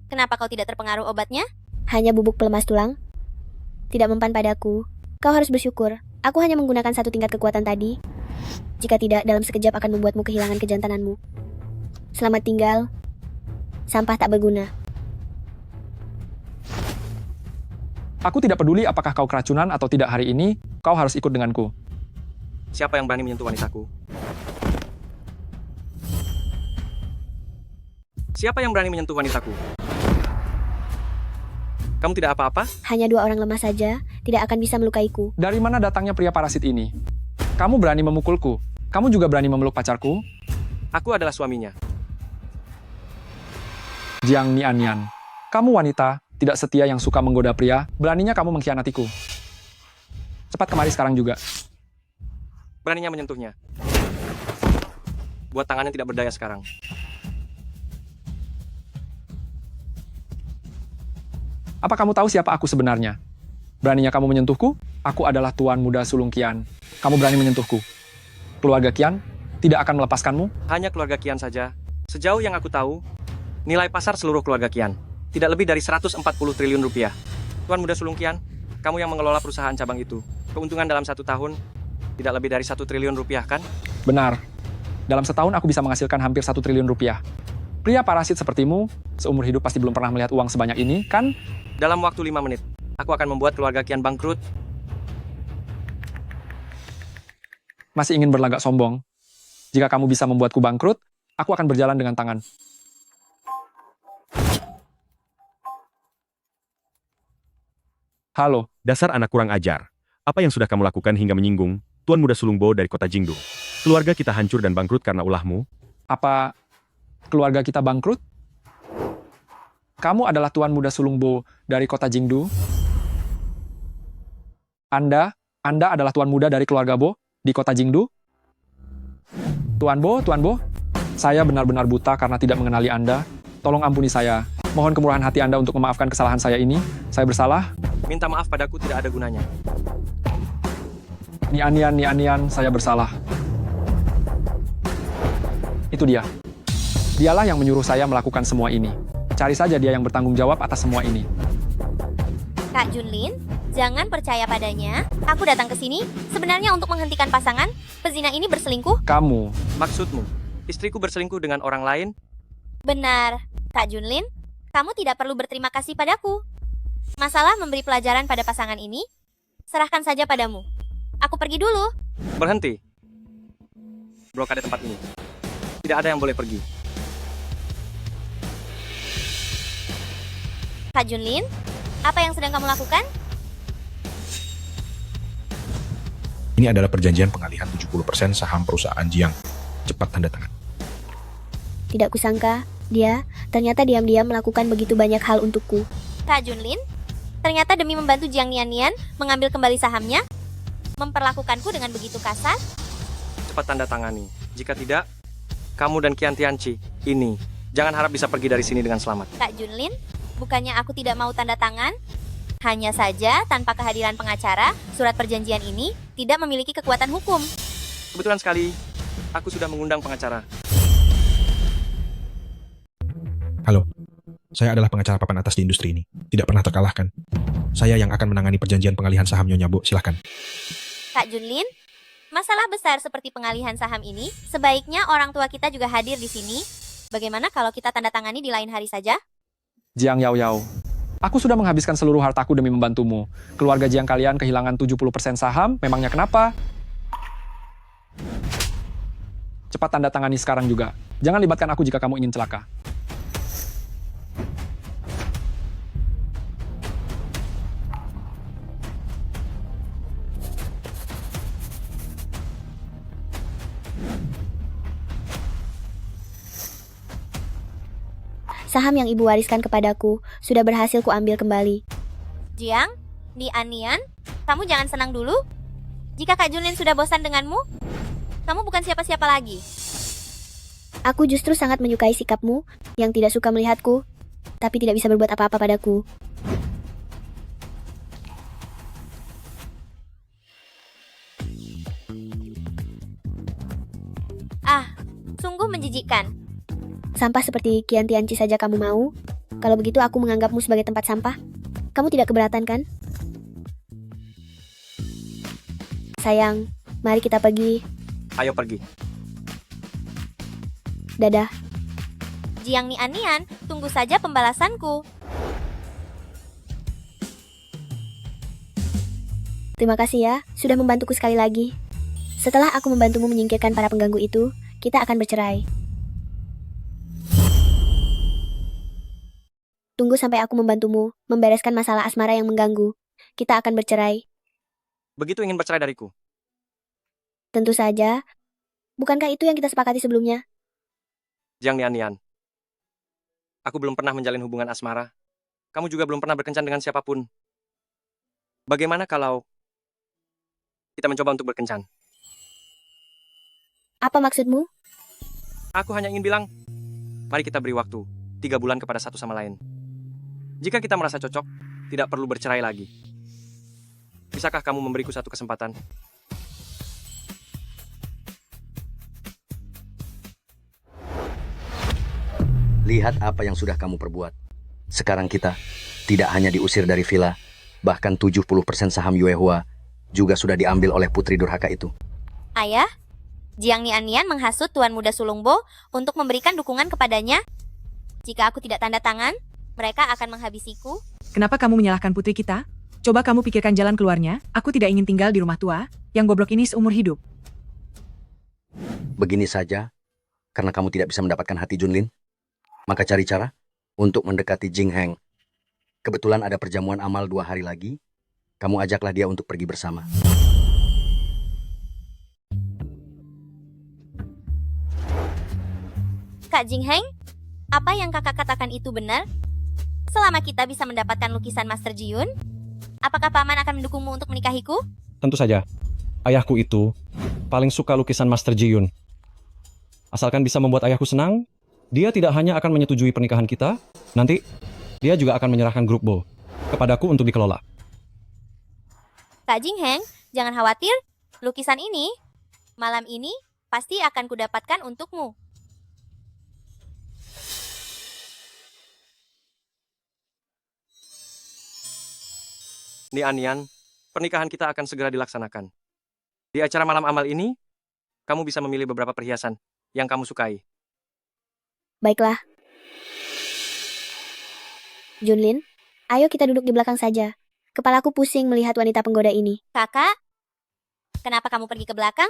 Kenapa kau tidak terpengaruh obatnya? Hanya bubuk pelemas tulang. Tidak mempan padaku. Kau harus bersyukur. Aku hanya menggunakan satu tingkat kekuatan tadi. Jika tidak, dalam sekejap akan membuatmu kehilangan kejantananmu. Selamat tinggal. Sampah tak berguna. Aku tidak peduli apakah kau keracunan atau tidak hari ini, kau harus ikut denganku. Siapa yang berani menyentuh wanitaku? Siapa yang berani menyentuh wanitaku? Kamu tidak apa-apa? Hanya dua orang lemah saja, tidak akan bisa melukaiku. Dari mana datangnya pria parasit ini? Kamu berani memukulku. Kamu juga berani memeluk pacarku? Aku adalah suaminya. Jiang Nianian, kamu wanita, tidak setia yang suka menggoda pria, beraninya kamu mengkhianatiku. Cepat kemari sekarang juga. Beraninya menyentuhnya. Buat tangannya tidak berdaya sekarang. Apa kamu tahu siapa aku sebenarnya? Beraninya kamu menyentuhku? Aku adalah Tuan Muda Sulung Qian. Kamu berani menyentuhku. Keluarga Qian tidak akan melepaskanmu? Hanya keluarga Qian saja. Sejauh yang aku tahu, nilai pasar seluruh keluarga Qian tidak lebih dari 140 triliun rupiah. Tuan Muda Sulung Qian, kamu yang mengelola perusahaan cabang itu. Keuntungan dalam 1 tahun tidak lebih dari 1 triliun rupiah, kan? Benar. Dalam setahun aku bisa menghasilkan hampir 1 triliun rupiah. Pria parasit sepertimu, seumur hidup pasti belum pernah melihat uang sebanyak ini, kan? Dalam waktu 5 menit, aku akan membuat keluarga Qian bangkrut. Masih ingin berlagak sombong? Jika kamu bisa membuatku bangkrut, aku akan berjalan dengan tangan. Halo, Dasar anak kurang ajar. Apa yang sudah kamu lakukan hingga menyinggung Tuan Muda Sulungbo dari kota Jingdu? Keluarga kita hancur dan bangkrut karena ulahmu. apa keluarga kita bangkrut? Kamu adalah Tuan Muda Sulungbo dari kota Jingdu? Anda adalah Tuan Muda dari keluarga Bo di kota Jingdu? Tuan Bo, saya benar-benar buta karena tidak mengenali Anda. Tolong ampuni saya. Mohon kemurahan hati Anda untuk memaafkan kesalahan saya ini. Saya bersalah. Minta maaf padaku tidak ada gunanya. Nianian, saya bersalah. Itu dia. Dialah yang menyuruh saya melakukan semua ini. Cari saja dia yang bertanggung jawab atas semua ini. Kak Junlin, jangan percaya padanya. Aku datang ke sini sebenarnya untuk menghentikan pasangan pezina ini berselingkuh. Kamu. Maksudmu, istriku berselingkuh dengan orang lain? Benar, Kak Junlin. Kamu tidak perlu berterima kasih padaku. Masalah memberi pelajaran pada pasangan ini, serahkan saja padamu. Aku pergi dulu. Berhenti. Blokade tempat ini. Tidak ada yang boleh pergi. Kak Junlin, apa yang sedang kamu lakukan? Ini adalah perjanjian pengalihan 70% saham perusahaan Jiang. Cepat tanda tangan. Tidak kusangka, dia ternyata diam-diam melakukan begitu banyak hal untukku. Kak Junlin, ternyata demi membantu Jiang Nian mengambil kembali sahamnya, memperlakukanku dengan begitu kasar. Cepat tanda tangani. Jika tidak, kamu dan Qian Tianqi ini jangan harap bisa pergi dari sini dengan selamat. Kak Junlin, bukannya aku tidak mau tanda tangan? Hanya saja, tanpa kehadiran pengacara, surat perjanjian ini tidak memiliki kekuatan hukum. Kebetulan sekali, aku sudah mengundang pengacara. Halo, saya adalah pengacara papan atas di industri ini. Tidak pernah terkalahkan. Saya yang akan menangani perjanjian pengalihan saham Nyonya Bo, silahkan. Kak Junlin, masalah besar seperti pengalihan saham ini, sebaiknya orang tua kita juga hadir di sini. Bagaimana kalau kita tanda tangani di lain hari saja? Jiang Yaoyao. Aku sudah menghabiskan seluruh hartaku demi membantumu. Keluarga Jiang kalian kehilangan 70% saham, memangnya kenapa? Cepat tanda tangani sekarang juga. Jangan libatkan aku jika kamu ingin celaka. Saham yang ibu wariskan kepadaku sudah berhasil kuambil kembali. Jiang, Nian, kamu jangan senang dulu. Jika Kak Junlin sudah bosan denganmu, kamu bukan siapa-siapa lagi. Aku justru sangat menyukai sikapmu yang tidak suka melihatku, tapi tidak bisa berbuat apa-apa padaku. Sungguh menjijikkan. Sampah seperti Qian Tianqi saja kamu mau? Kalau begitu aku menganggapmu sebagai tempat sampah. Kamu tidak keberatan kan? Sayang, mari kita pergi. Ayo pergi. Dadah. Jiang Nian, tunggu saja pembalasanku. Terima kasih ya, sudah membantuku sekali lagi. Setelah aku membantumu menyingkirkan para pengganggu itu, kita akan bercerai. Tunggu sampai aku membantumu membereskan masalah asmara yang mengganggu. Kita akan bercerai. Begitu ingin bercerai dariku? Tentu saja. Bukankah itu yang kita sepakati sebelumnya? Jiang Nian. Aku belum pernah menjalin hubungan asmara. Kamu juga belum pernah berkencan dengan siapapun. Bagaimana kalau kita mencoba untuk berkencan? Apa maksudmu? Aku hanya ingin bilang, mari kita beri waktu 3 bulan kepada satu sama lain. Jika kita merasa cocok, tidak perlu bercerai lagi. Bisakah kamu memberiku satu kesempatan? Lihat apa yang sudah kamu perbuat. Sekarang kita tidak hanya diusir dari villa, bahkan 70% saham Yuehua juga sudah diambil oleh putri durhaka itu. Ayah, Jiang Nian menghasut Tuan Muda Sulungbo untuk memberikan dukungan kepadanya. Jika aku tidak tanda tangan, mereka akan menghabisiku. Kenapa kamu menyalahkan putri kita? Coba kamu pikirkan jalan keluarnya. Aku tidak ingin tinggal di rumah tua yang goblok ini seumur hidup. Begini saja, karena kamu tidak bisa mendapatkan hati Junlin, maka cari cara untuk mendekati Jing Heng. Kebetulan ada perjamuan amal 2 hari lagi, kamu ajaklah dia untuk pergi bersama. Kak Jingheng, apa yang kakak katakan itu benar? Selama kita bisa mendapatkan lukisan Master Jiun, apakah paman akan mendukungmu untuk menikahiku? Tentu saja. Ayahku itu paling suka lukisan Master Ji-yun. Asalkan bisa membuat ayahku senang, dia tidak hanya akan menyetujui pernikahan kita, nanti dia juga akan menyerahkan grup Bo kepadaku untuk dikelola. Kak Jingheng, jangan khawatir. Lukisan ini, malam ini, pasti akan kudapatkan untukmu. Nian, pernikahan kita akan segera dilaksanakan. Di acara malam amal ini, kamu bisa memilih beberapa perhiasan yang kamu sukai. Baiklah. Junlin, ayo kita duduk di belakang saja. Kepalaku pusing melihat wanita penggoda ini. Kakak, kenapa kamu pergi ke belakang?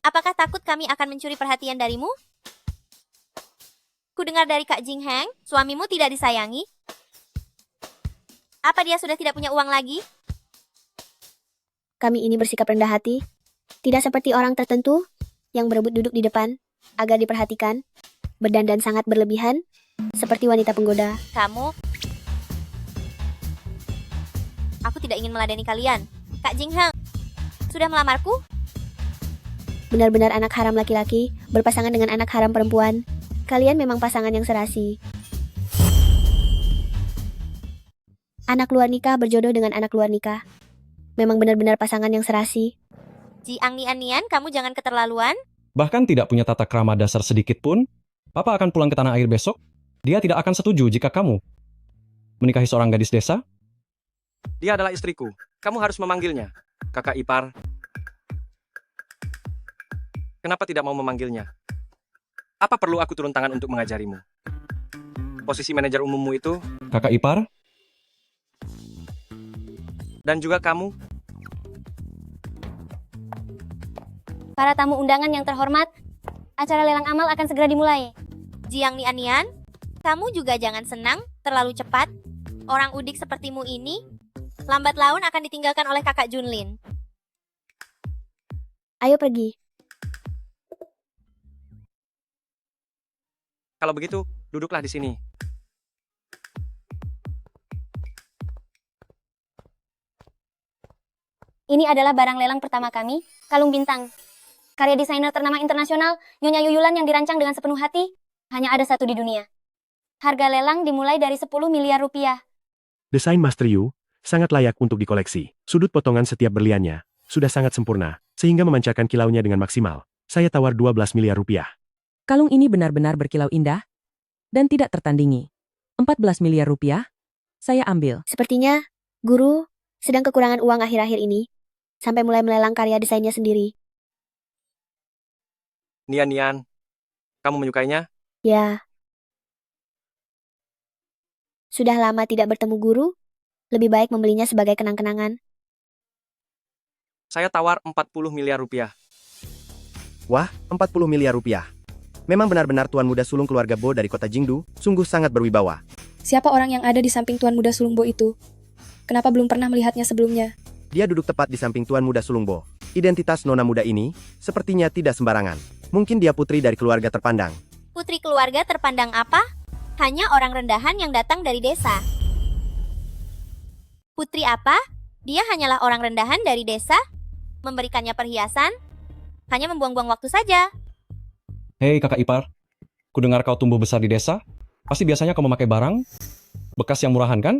Apakah takut kami akan mencuri perhatian darimu? Kudengar dari Kak Jingheng, suamimu tidak disayangi. Apa dia sudah tidak punya uang lagi? Kami ini bersikap rendah hati, tidak seperti orang tertentu yang berebut duduk di depan agar diperhatikan, berdandan sangat berlebihan, seperti wanita penggoda. Kamu, aku tidak ingin meladeni kalian. Kak Jingheng, sudah melamarku? Benar-benar anak haram laki-laki berpasangan dengan anak haram perempuan. Kalian memang pasangan yang serasi. Anak luar nikah berjodoh dengan anak luar nikah. Memang benar-benar pasangan yang serasi. Jiang Nian, kamu jangan keterlaluan. Bahkan tidak punya tata krama dasar sedikit pun, Papa akan pulang ke tanah air besok. Dia tidak akan setuju jika kamu menikahi seorang gadis desa. Dia adalah istriku. Kamu harus memanggilnya kakak ipar. Kenapa tidak mau memanggilnya? Apa perlu aku turun tangan untuk mengajarimu? Posisi manajer umummu itu, Kakak ipar, dan juga kamu, Para tamu undangan yang terhormat, acara lelang amal akan segera dimulai. Jiang Nian, kamu juga jangan senang terlalu cepat. Orang udik sepertimu ini, lambat laun akan ditinggalkan oleh kakak Junlin. Ayo pergi. kalau begitu, duduklah di sini. Ini adalah barang lelang pertama kami, kalung bintang. Karya desainer ternama internasional, Nyonya Yuyulan yang dirancang dengan sepenuh hati, hanya ada satu di dunia. Harga lelang dimulai dari 10 miliar rupiah. Desain Master Yu sangat layak untuk dikoleksi. Sudut potongan setiap berliannya sudah sangat sempurna, sehingga memancarkan kilaunya dengan maksimal. Saya tawar 12 miliar rupiah. Kalung ini benar-benar berkilau indah dan tidak tertandingi. 14 miliar rupiah, saya ambil. Sepertinya, guru sedang kekurangan uang akhir-akhir ini, sampai mulai melelang karya desainnya sendiri. Nian, kamu menyukainya? Ya. Sudah lama tidak bertemu guru, lebih baik membelinya sebagai kenang-kenangan. Saya tawar 40 miliar rupiah. Wah, 40 miliar rupiah. Memang benar-benar Tuan Muda Sulung keluarga Bo dari kota Jingdu, sungguh sangat berwibawa. Siapa orang yang ada di samping Tuan Muda Sulung Bo itu? Kenapa belum pernah melihatnya sebelumnya? Dia duduk tepat di samping Tuan Muda Sulung Bo. Identitas nona muda ini, sepertinya tidak sembarangan. Mungkin dia putri dari keluarga terpandang. Putri keluarga terpandang apa? Hanya orang rendahan yang datang dari desa. Putri apa? Dia hanyalah orang rendahan dari desa. Memberikannya perhiasan, hanya membuang-buang waktu saja. Hei kakak ipar, kudengar kau tumbuh besar di desa. Pasti biasanya kau memakai barang bekas yang murahan kan?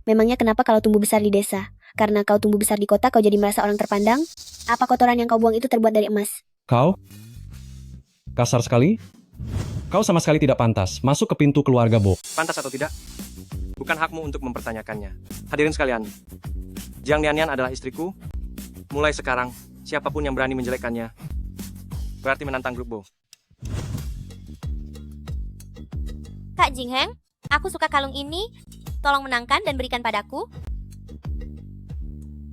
Memangnya kenapa kalau tumbuh besar di desa? Karena kau tumbuh besar di kota, kau jadi merasa orang terpandang? Apa kotoran yang kau buang itu terbuat dari emas? Kau? Kasar sekali? Kau sama sekali tidak pantas masuk ke pintu keluarga Bo. Pantas atau tidak? Bukan hakmu untuk mempertanyakannya. Hadirin sekalian, Jiang Nian adalah istriku. Mulai sekarang, siapapun yang berani menjelekkannya, berarti menantang grup Bo. Kak Jingheng, aku suka kalung ini. Tolong menangkan dan berikan padaku.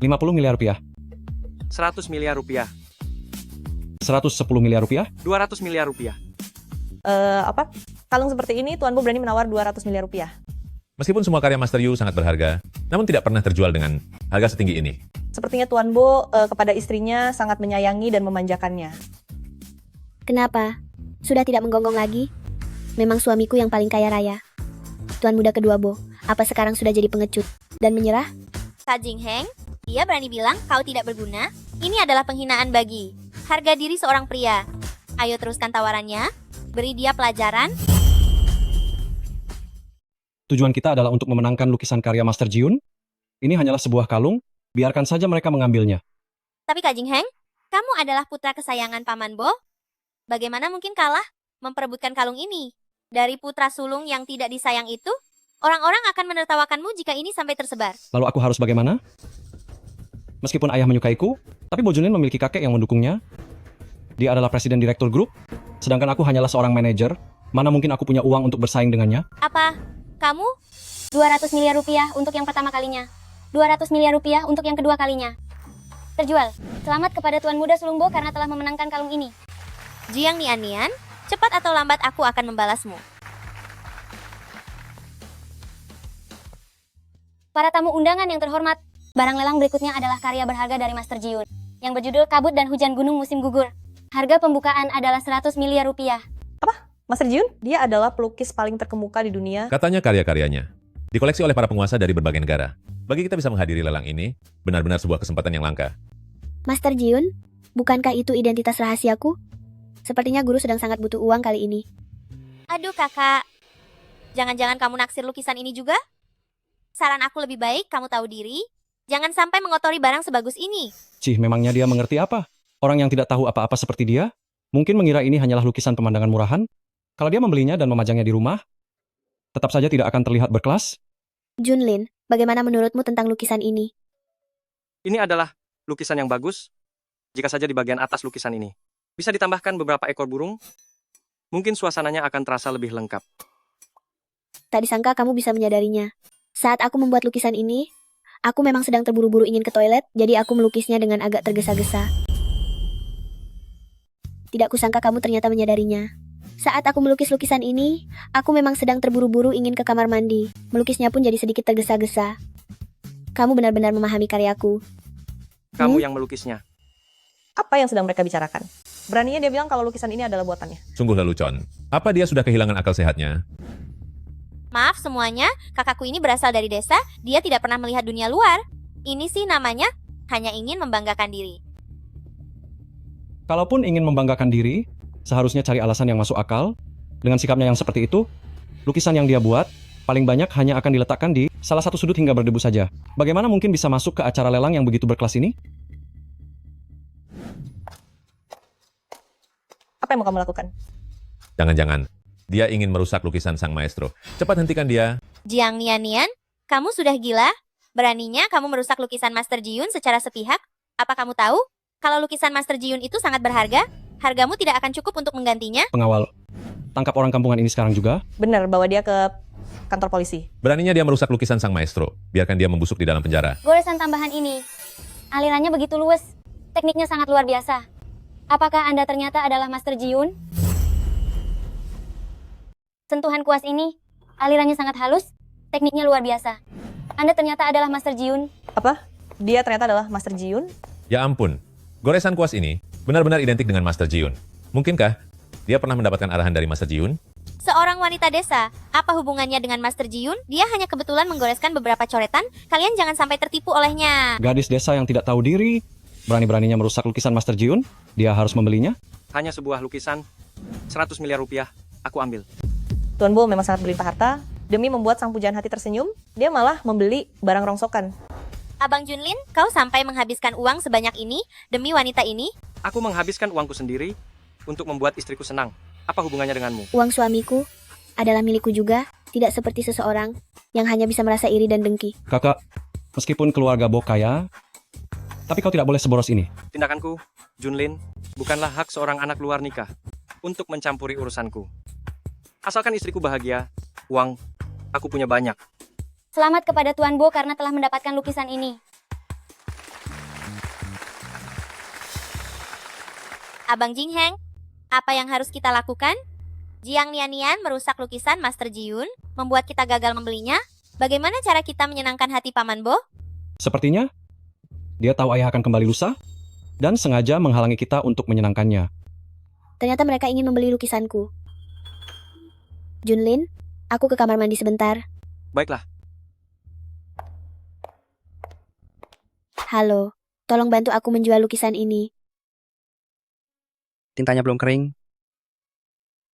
50 miliar rupiah. 100 miliar rupiah. 110 miliar rupiah. 200 miliar rupiah. Kalung seperti ini Tuan Bo berani menawar 200 miliar rupiah. Meskipun semua karya Master Yu sangat berharga, namun tidak pernah terjual dengan harga setinggi ini. Sepertinya Tuan Bo kepada istrinya sangat menyayangi dan memanjakannya. Kenapa? Sudah tidak menggonggong lagi? Memang suamiku yang paling kaya raya. Tuan muda kedua Bo, apa sekarang sudah jadi pengecut dan menyerah? Kak Jing Heng, dia berani bilang kau tidak berguna? Ini adalah penghinaan bagi harga diri seorang pria. Ayo teruskan tawarannya, beri dia pelajaran. Tujuan kita adalah untuk memenangkan lukisan karya Master Jiun. Ini hanyalah sebuah kalung, biarkan saja mereka mengambilnya. Tapi Kak Jing Heng, kamu adalah putra kesayangan Paman Bo. Bagaimana mungkin kalah memperebutkan kalung ini? Dari putra sulung yang tidak disayang itu, orang-orang akan menertawakanmu jika ini sampai tersebar. Lalu aku harus bagaimana? Meskipun ayah menyukaiku, tapi Bo Junlin memiliki kakek yang mendukungnya. Dia adalah presiden direktur grup, sedangkan aku hanyalah seorang manajer. Mana mungkin aku punya uang untuk bersaing dengannya? Apa? Kamu? 200 miliar rupiah untuk yang pertama kalinya. 200 miliar rupiah untuk yang kedua kalinya. Terjual. Selamat kepada Tuan Muda Sulung Bo karena telah memenangkan kalung ini. Jiang Nian, cepat atau lambat aku akan membalasmu. Para tamu undangan yang terhormat, barang lelang berikutnya adalah karya berharga dari Master Jiun, yang berjudul Kabut dan Hujan Gunung Musim Gugur. Harga pembukaan adalah 100 miliar rupiah. Master Jiun, dia adalah pelukis paling terkemuka di dunia. Katanya karya-karyanya dikoleksi oleh para penguasa dari berbagai negara. Bagi kita bisa menghadiri lelang ini, benar-benar sebuah kesempatan yang langka. Master Jiun, bukankah itu identitas rahasiaku? Sepertinya guru sedang sangat butuh uang kali ini. Aduh kakak, jangan-jangan kamu naksir lukisan ini juga? Saran aku lebih baik kamu tahu diri, jangan sampai mengotori barang sebagus ini. Cih, memangnya dia mengerti apa? Orang yang tidak tahu apa-apa seperti dia, mungkin mengira ini hanyalah lukisan pemandangan murahan. Kalau dia membelinya dan memajangnya di rumah, tetap saja tidak akan terlihat berkelas. Junlin, bagaimana menurutmu tentang lukisan ini? Ini adalah lukisan yang bagus. Jika saja di bagian atas lukisan ini bisa ditambahkan beberapa ekor burung, mungkin suasananya akan terasa lebih lengkap. Tak disangka kamu bisa menyadarinya. Saat aku membuat lukisan ini, aku memang sedang terburu-buru ingin ke toilet, jadi aku melukisnya dengan agak tergesa-gesa. Tidak kusangka kamu ternyata menyadarinya. Saat aku melukis lukisan ini, aku memang sedang terburu-buru ingin ke kamar mandi. Melukisnya pun jadi sedikit tergesa-gesa. Kamu benar-benar memahami karyaku. Kamu yang melukisnya. Apa yang sedang mereka bicarakan? Beraninya dia bilang kalau lukisan ini adalah buatannya. Sungguh lelucon. Apa dia sudah kehilangan akal sehatnya? Maaf semuanya, kakakku ini berasal dari desa, dia tidak pernah melihat dunia luar. Ini sih namanya hanya ingin membanggakan diri. Kalaupun ingin membanggakan diri, seharusnya cari alasan yang masuk akal. Dengan sikapnya yang seperti itu, lukisan yang dia buat paling banyak hanya akan diletakkan di salah satu sudut hingga berdebu saja. Bagaimana mungkin bisa masuk ke acara lelang yang begitu berkelas ini? Apa yang mau kamu lakukan? Jangan-jangan dia ingin merusak lukisan sang maestro. Cepat hentikan dia. Jiang Nian, kamu sudah gila? Beraninya kamu merusak lukisan Master Jiun secara sepihak? Apa kamu tahu? Kalau lukisan Master Jiun itu sangat berharga, hargamu tidak akan cukup untuk menggantinya. Pengawal, tangkap orang kampungan ini sekarang juga. Benar, bawa dia ke kantor polisi. Beraninya dia merusak lukisan sang maestro. Biarkan dia membusuk di dalam penjara. Goresan tambahan ini, alirannya begitu luwes, tekniknya sangat luar biasa. Apakah Anda ternyata adalah Master Jiun? Sentuhan kuas ini, alirannya sangat halus, tekniknya luar biasa. Anda ternyata adalah Master Jiun. Apa? Dia ternyata adalah Master Jiun? Ya ampun, goresan kuas ini benar-benar identik dengan Master Jiun. Mungkinkah dia pernah mendapatkan arahan dari Master Jiun? Seorang wanita desa, apa hubungannya dengan Master Jiun? Dia hanya kebetulan menggoreskan beberapa coretan, kalian jangan sampai tertipu olehnya. Gadis desa yang tidak tahu diri, berani-beraninya merusak lukisan Master Jiun, dia harus membelinya. Hanya sebuah lukisan, 100 miliar rupiah, aku ambil. Tuan Bo memang sangat berlimpah harta. Demi membuat sang pujaan hati tersenyum, dia malah membeli barang rongsokan. Abang Junlin, kau sampai menghabiskan uang sebanyak ini demi wanita ini? Aku menghabiskan uangku sendiri untuk membuat istriku senang. Apa hubungannya denganmu? Uang suamiku adalah milikku juga, tidak seperti seseorang yang hanya bisa merasa iri dan dengki. Kakak, meskipun keluarga Bo kaya, tapi kau tidak boleh seboros ini. Tindakanku, Junlin, bukanlah hak seorang anak luar nikah untuk mencampuri urusanku. Asalkan istriku bahagia, uang aku punya banyak. Selamat kepada Tuan Bo karena telah mendapatkan lukisan ini. Abang Jingheng, apa yang harus kita lakukan? Jiang Nian merusak lukisan Master Jiun, membuat kita gagal membelinya. Bagaimana cara kita menyenangkan hati Paman Bo? Sepertinya, dia tahu ayah akan kembali lusa, dan sengaja menghalangi kita untuk menyenangkannya. Ternyata mereka ingin membeli lukisanku. Junlin, aku ke kamar mandi sebentar. Baiklah. Halo, tolong bantu aku menjual lukisan ini. Tintanya belum kering.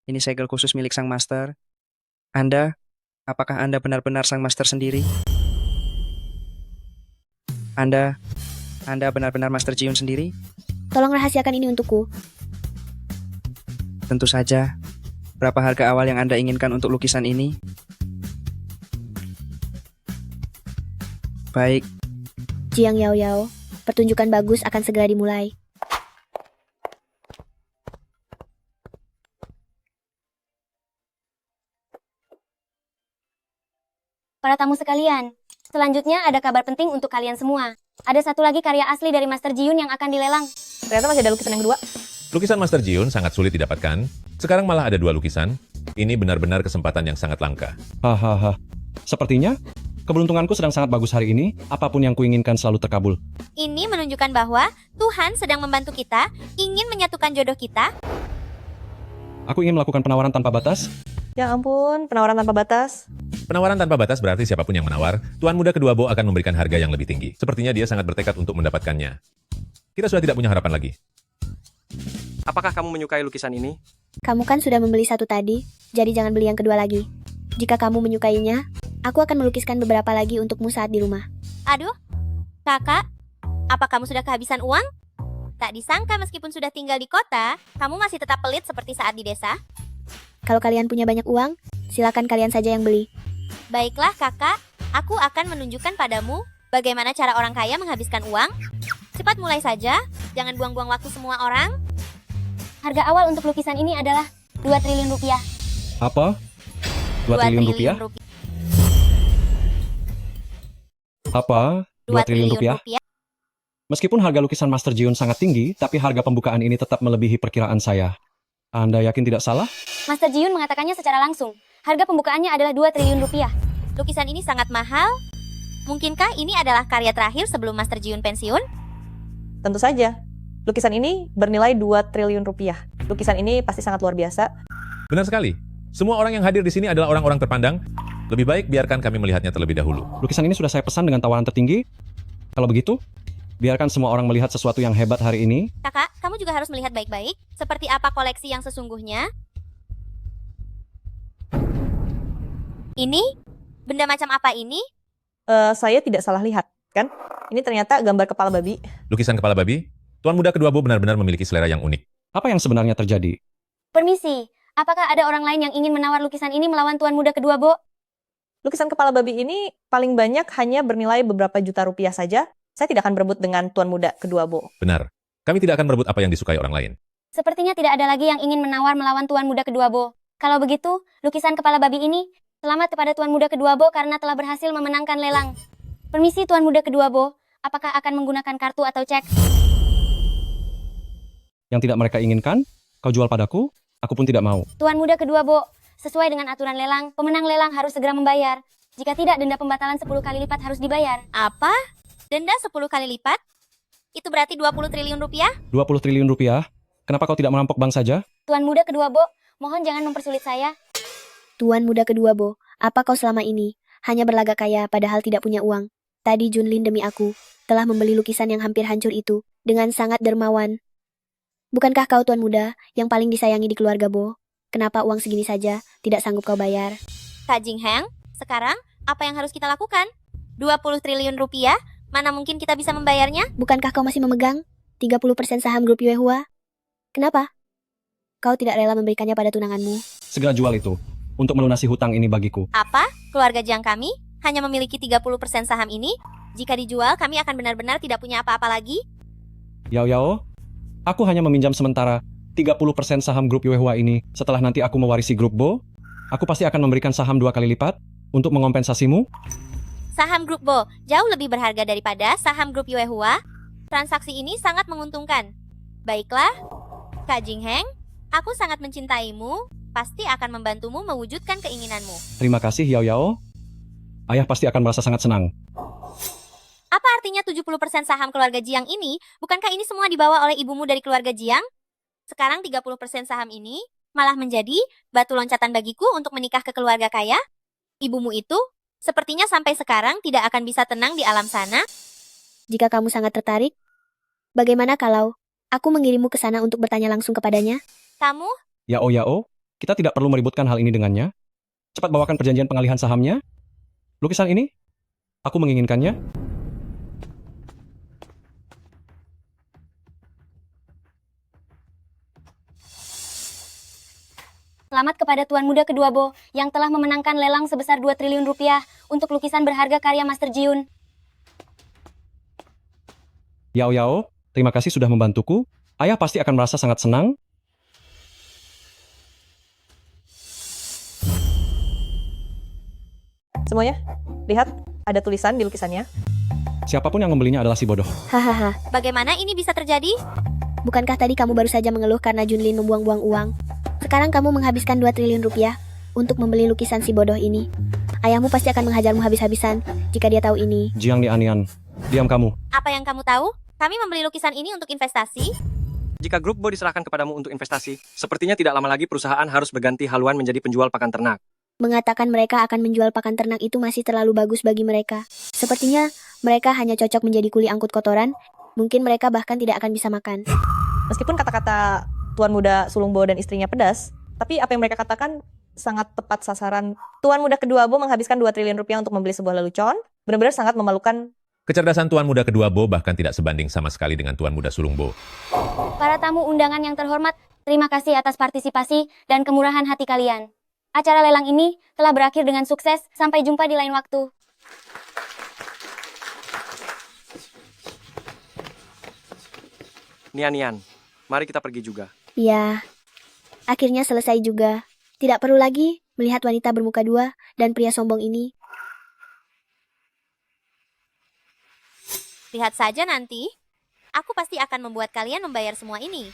Ini segel khusus milik sang master. Anda, apakah Anda benar-benar sang master sendiri? Anda benar-benar Master Jiun sendiri? Tolong rahasiakan ini untukku. Tentu saja. Berapa harga awal yang Anda inginkan untuk lukisan ini? Baik. Jiang Yao Yao, pertunjukan bagus akan segera dimulai. Para tamu sekalian, selanjutnya ada kabar penting untuk kalian semua. Ada satu lagi karya asli dari Master Jiun yang akan dilelang. Ternyata masih ada lukisan yang kedua. Lukisan Master Jiun sangat sulit didapatkan. Sekarang malah ada 2 lukisan. Ini benar-benar kesempatan yang sangat langka. Hahaha. Sepertinya, keberuntunganku sedang sangat bagus hari ini. Apapun yang kuinginkan selalu terkabul. Ini menunjukkan bahwa Tuhan sedang membantu kita, ingin menyatukan jodoh kita. Aku ingin melakukan penawaran tanpa batas. Ya ampun, penawaran tanpa batas. Penawaran tanpa batas berarti siapapun yang menawar, Tuan Muda Kedua Bo akan memberikan harga yang lebih tinggi. Sepertinya dia sangat bertekad untuk mendapatkannya. Kita sudah tidak punya harapan lagi. Apakah kamu menyukai lukisan ini? Kamu kan sudah membeli satu tadi, jadi jangan beli yang kedua lagi. Jika kamu menyukainya, aku akan melukiskan beberapa lagi untukmu saat di rumah. Aduh, kakak, apa kamu sudah kehabisan uang? Tak disangka meskipun sudah tinggal di kota, kamu masih tetap pelit seperti saat di desa. Kalau kalian punya banyak uang, silakan kalian saja yang beli. Baiklah kakak, aku akan menunjukkan padamu bagaimana cara orang kaya menghabiskan uang. Cepat mulai saja, jangan buang-buang waktu semua orang. Harga awal untuk lukisan ini adalah 2 triliun rupiah. Apa? 2 triliun rupiah? Apa? 2 triliun rupiah? Meskipun harga lukisan Master Jiun sangat tinggi, tapi harga pembukaan ini tetap melebihi perkiraan saya. Anda yakin tidak salah? Master Jiun mengatakannya secara langsung. Harga pembukaannya adalah 2 triliun rupiah. Lukisan ini sangat mahal. Mungkinkah ini adalah karya terakhir sebelum Master Jiun pensiun? Tentu saja. Lukisan ini bernilai 2 triliun rupiah. Lukisan ini pasti sangat luar biasa. Benar sekali. Semua orang yang hadir di sini adalah orang-orang terpandang. Lebih baik biarkan kami melihatnya terlebih dahulu. Lukisan ini sudah saya pesan dengan tawaran tertinggi. Kalau begitu, biarkan semua orang melihat sesuatu yang hebat hari ini. Kakak, kamu juga harus melihat baik-baik. Seperti apa koleksi yang sesungguhnya? Ini? Benda macam apa ini? Saya tidak salah lihat, kan? Ini ternyata gambar kepala babi. Lukisan kepala babi? Tuan Muda Kedua Bo benar-benar memiliki selera yang unik. Apa yang sebenarnya terjadi? Permisi, apakah ada orang lain yang ingin menawar lukisan ini melawan Tuan Muda Kedua Bo? Lukisan kepala babi ini paling banyak hanya bernilai beberapa juta rupiah saja. Saya tidak akan berebut dengan Tuan Muda Kedua Bo. Benar. Kami tidak akan merebut apa yang disukai orang lain. Sepertinya tidak ada lagi yang ingin menawar melawan Tuan Muda Kedua Bo. Kalau begitu, lukisan kepala babi ini, selamat kepada Tuan Muda Kedua Bo karena telah berhasil memenangkan lelang. Permisi Tuan Muda Kedua Bo, apakah akan menggunakan kartu atau cek? Yang tidak mereka inginkan, kau jual padaku, aku pun tidak mau. Tuan Muda Kedua Bo, sesuai dengan aturan lelang, pemenang lelang harus segera membayar. Jika tidak, denda pembatalan 10 kali lipat harus dibayar. Apa? Denda 10 kali lipat? Itu berarti 20 triliun rupiah? 20 triliun rupiah? Kenapa kau tidak merampok bank saja? Tuan Muda Kedua Bo, mohon jangan mempersulit saya. Tuan Muda Kedua Bo, apa kau selama ini hanya berlagak kaya padahal tidak punya uang? Tadi Junlin demi aku telah membeli lukisan yang hampir hancur itu dengan sangat dermawan. Bukankah kau Tuan Muda yang paling disayangi di keluarga Bo? Kenapa uang segini saja tidak sanggup kau bayar? Kak Jing Heng, sekarang apa yang harus kita lakukan? 20 triliun rupiah? Mana mungkin kita bisa membayarnya? Bukankah kau masih memegang 30% saham grup Yuehua? Kenapa? Kau tidak rela memberikannya pada tunanganmu? Segera jual itu, untuk melunasi hutang ini bagiku. Apa? Keluarga Jiang kami hanya memiliki 30% saham ini? Jika dijual, kami akan benar-benar tidak punya apa-apa lagi? Yao Yao, aku hanya meminjam sementara 30% saham grup Yuehua ini. Setelah nanti aku mewarisi grup Bo, aku pasti akan memberikan saham 2 kali lipat untuk mengompensasimu. Saham grup Bo jauh lebih berharga daripada saham grup Yuehua. Transaksi ini sangat menguntungkan. Baiklah, Kak Jing Heng, aku sangat mencintaimu, pasti akan membantumu mewujudkan keinginanmu. Terima kasih Yao Yao. ayah pasti akan merasa sangat senang. Apa artinya 70% saham keluarga Jiang ini? Bukankah ini semua dibawa oleh ibumu dari keluarga Jiang? Sekarang 30% saham ini malah menjadi batu loncatan bagiku untuk menikah ke keluarga kaya? Ibumu itu sepertinya sampai sekarang tidak akan bisa tenang di alam sana. Jika kamu sangat tertarik, bagaimana kalau aku mengirimmu ke sana untuk bertanya langsung kepadanya? Kamu? Yao, kita tidak perlu meributkan hal ini dengannya. Cepat bawakan perjanjian pengalihan sahamnya. Lukisan ini, aku menginginkannya. Selamat kepada Tuan Muda Kedua Bo yang telah memenangkan lelang sebesar 2 triliun rupiah untuk lukisan berharga karya Master Jiun. Yao, terima kasih sudah membantuku. Ayah pasti akan merasa sangat senang. Semuanya, lihat, ada tulisan di lukisannya. Siapapun yang membelinya adalah si bodoh. Hahaha, Bagaimana ini bisa terjadi? bukankah tadi kamu baru saja mengeluh karena Junlin membuang-buang uang? Sekarang kamu menghabiskan 2 triliun rupiah untuk membeli lukisan si bodoh ini. Ayahmu pasti akan menghajarmu habis-habisan jika dia tahu ini. Jiang Nianian, diam kamu. Apa yang kamu tahu? Kami membeli lukisan ini untuk investasi. Jika grup Bo diserahkan kepadamu untuk investasi, sepertinya tidak lama lagi perusahaan harus berganti haluan menjadi penjual pakan ternak. Mengatakan mereka akan menjual pakan ternak itu masih terlalu bagus bagi mereka. Sepertinya mereka hanya cocok menjadi kuli angkut kotoran. Mungkin mereka bahkan tidak akan bisa makan. Meskipun kata-kata Tuan Muda Sulungbo dan istrinya pedas, tapi apa yang mereka katakan sangat tepat sasaran. Tuan Muda Kedua Bo menghabiskan 2 triliun rupiah untuk membeli sebuah lelucon, benar-benar sangat memalukan. Kecerdasan Tuan Muda Kedua Bo bahkan tidak sebanding sama sekali dengan Tuan Muda Sulungbo. Para tamu undangan yang terhormat, terima kasih atas partisipasi dan kemurahan hati kalian. Acara lelang ini telah berakhir dengan sukses. Sampai jumpa di lain waktu. Nian, mari kita pergi juga. Ya, akhirnya selesai juga. Tidak perlu lagi melihat wanita bermuka dua dan pria sombong ini. Lihat saja nanti. Aku pasti akan membuat kalian membayar semua ini.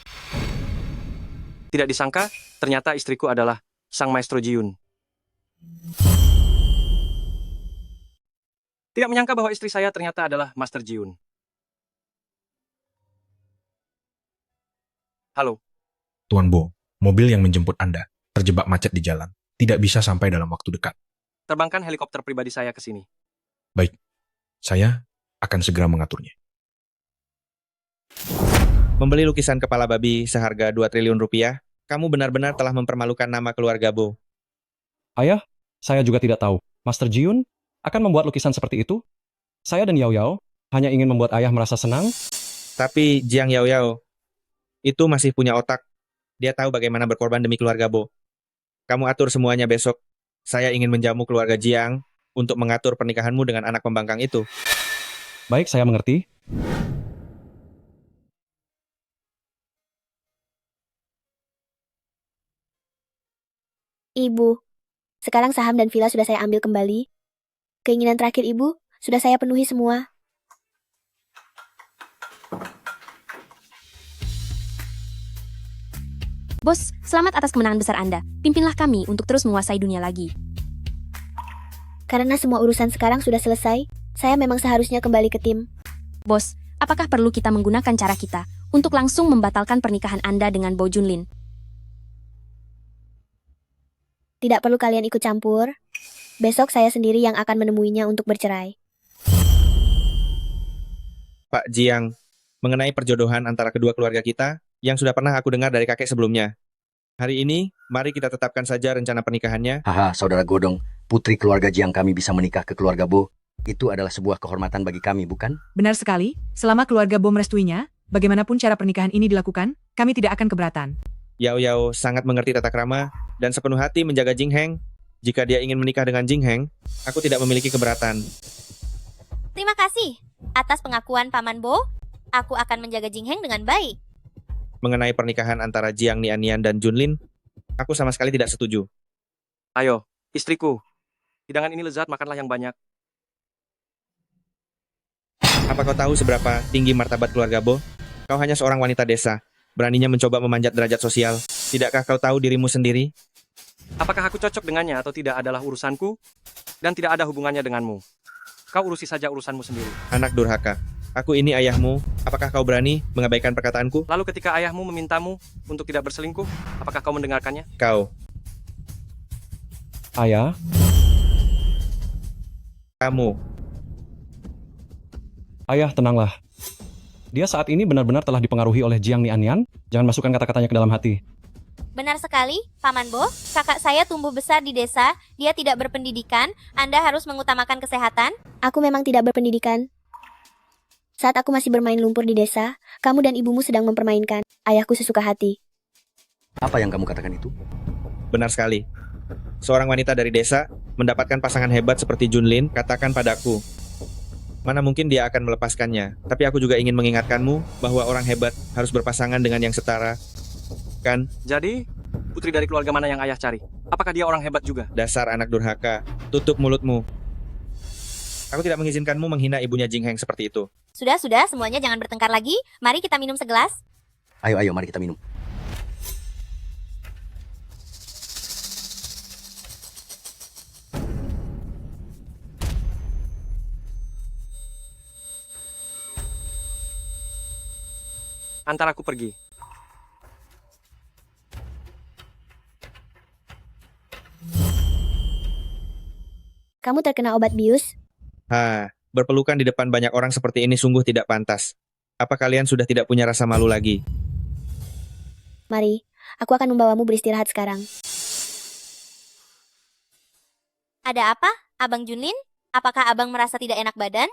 Tidak disangka, ternyata istriku adalah sang maestro Jiun. Tidak menyangka bahwa istri saya ternyata adalah Master Jiun. Halo. Tuan Bo, mobil yang menjemput Anda terjebak macet di jalan. Tidak bisa sampai dalam waktu dekat. Terbangkan helikopter pribadi saya ke sini. Baik, saya akan segera mengaturnya. Membeli lukisan kepala babi seharga 2 triliun rupiah, kamu benar-benar telah mempermalukan nama keluarga Bo. Ayah, saya juga tidak tahu. Master Jiun akan membuat lukisan seperti itu? Saya dan Yao hanya ingin membuat ayah merasa senang. Tapi Jiang Yao itu masih punya otak. Dia tahu bagaimana berkorban demi keluarga Bo. Kamu atur semuanya besok. Saya ingin menjamu keluarga Jiang untuk mengatur pernikahanmu dengan anak pembangkang itu. Baik, saya mengerti. Ibu, sekarang saham dan villa sudah saya ambil kembali. Keinginan terakhir ibu sudah saya penuhi semua. Bos, selamat atas kemenangan besar Anda. Pimpinlah kami untuk terus menguasai dunia lagi. Karena semua urusan sekarang sudah selesai, saya memang seharusnya kembali ke tim. Bos, apakah perlu kita menggunakan cara kita untuk langsung membatalkan pernikahan Anda dengan Bo Junlin? Tidak perlu kalian ikut campur. Besok saya sendiri yang akan menemuinya untuk bercerai. Pak Jiang, mengenai perjodohan antara kedua keluarga kita, yang sudah pernah aku dengar dari kakek sebelumnya. Hari ini, mari kita tetapkan saja rencana pernikahannya. Haha, saudara Godong, putri keluarga Jiang kami bisa menikah ke keluarga Bo. Itu adalah sebuah kehormatan bagi kami, bukan? Benar sekali, selama keluarga Bo merestuinya, bagaimanapun cara pernikahan ini dilakukan, kami tidak akan keberatan. Yao sangat mengerti tata krama dan sepenuh hati menjaga Jing Heng. Jika dia ingin menikah dengan Jing Heng, aku tidak memiliki keberatan. Terima kasih atas pengakuan Paman Bo. Aku akan menjaga Jing Heng dengan baik. Mengenai pernikahan antara Jiang Nianian dan Junlin, aku sama sekali tidak setuju. Ayo, istriku. Hidangan ini lezat, makanlah yang banyak. Apa kau tahu seberapa tinggi martabat keluarga Bo? Kau hanya seorang wanita desa, beraninya mencoba memanjat derajat sosial. Tidakkah kau tahu dirimu sendiri? Apakah aku cocok dengannya atau tidak adalah urusanku? Dan tidak ada hubungannya denganmu. Kau urusi saja urusanmu sendiri. Anak durhaka. Aku ini ayahmu. Apakah kau berani mengabaikan perkataanku? Lalu ketika ayahmu memintamu untuk tidak berselingkuh, apakah kau mendengarkannya? Kau. Ayah, Kamu. ayah tenanglah. Dia saat ini benar-benar telah dipengaruhi oleh Jiang Nianian. Jangan masukkan kata-katanya ke dalam hati. Benar sekali, Paman Bo. Kakak saya tumbuh besar di desa, dia tidak berpendidikan, Anda harus mengutamakan kesehatan. Aku memang tidak berpendidikan. Saat aku masih bermain lumpur di desa, kamu dan ibumu sedang mempermainkan ayahku sesuka hati. Apa yang kamu katakan itu? Benar sekali. Seorang wanita dari desa mendapatkan pasangan hebat seperti Junlin, katakan padaku. Mana mungkin dia akan melepaskannya. Tapi aku juga ingin mengingatkanmu bahwa orang hebat harus berpasangan dengan yang setara. Kan? Jadi, putri dari keluarga mana yang ayah cari? Apakah dia orang hebat juga? Dasar anak durhaka. Tutup mulutmu. Aku tidak mengizinkanmu menghina ibunya Jing Heng seperti itu. Sudah, semuanya jangan bertengkar lagi. Mari kita minum segelas. Ayo, mari kita minum. Antar aku pergi. Kamu terkena obat bius? Berpelukan di depan banyak orang seperti ini sungguh tidak pantas. Apa kalian sudah tidak punya rasa malu lagi? Mari, aku akan membawamu beristirahat sekarang. Ada apa, Abang Junlin? Apakah abang merasa tidak enak badan?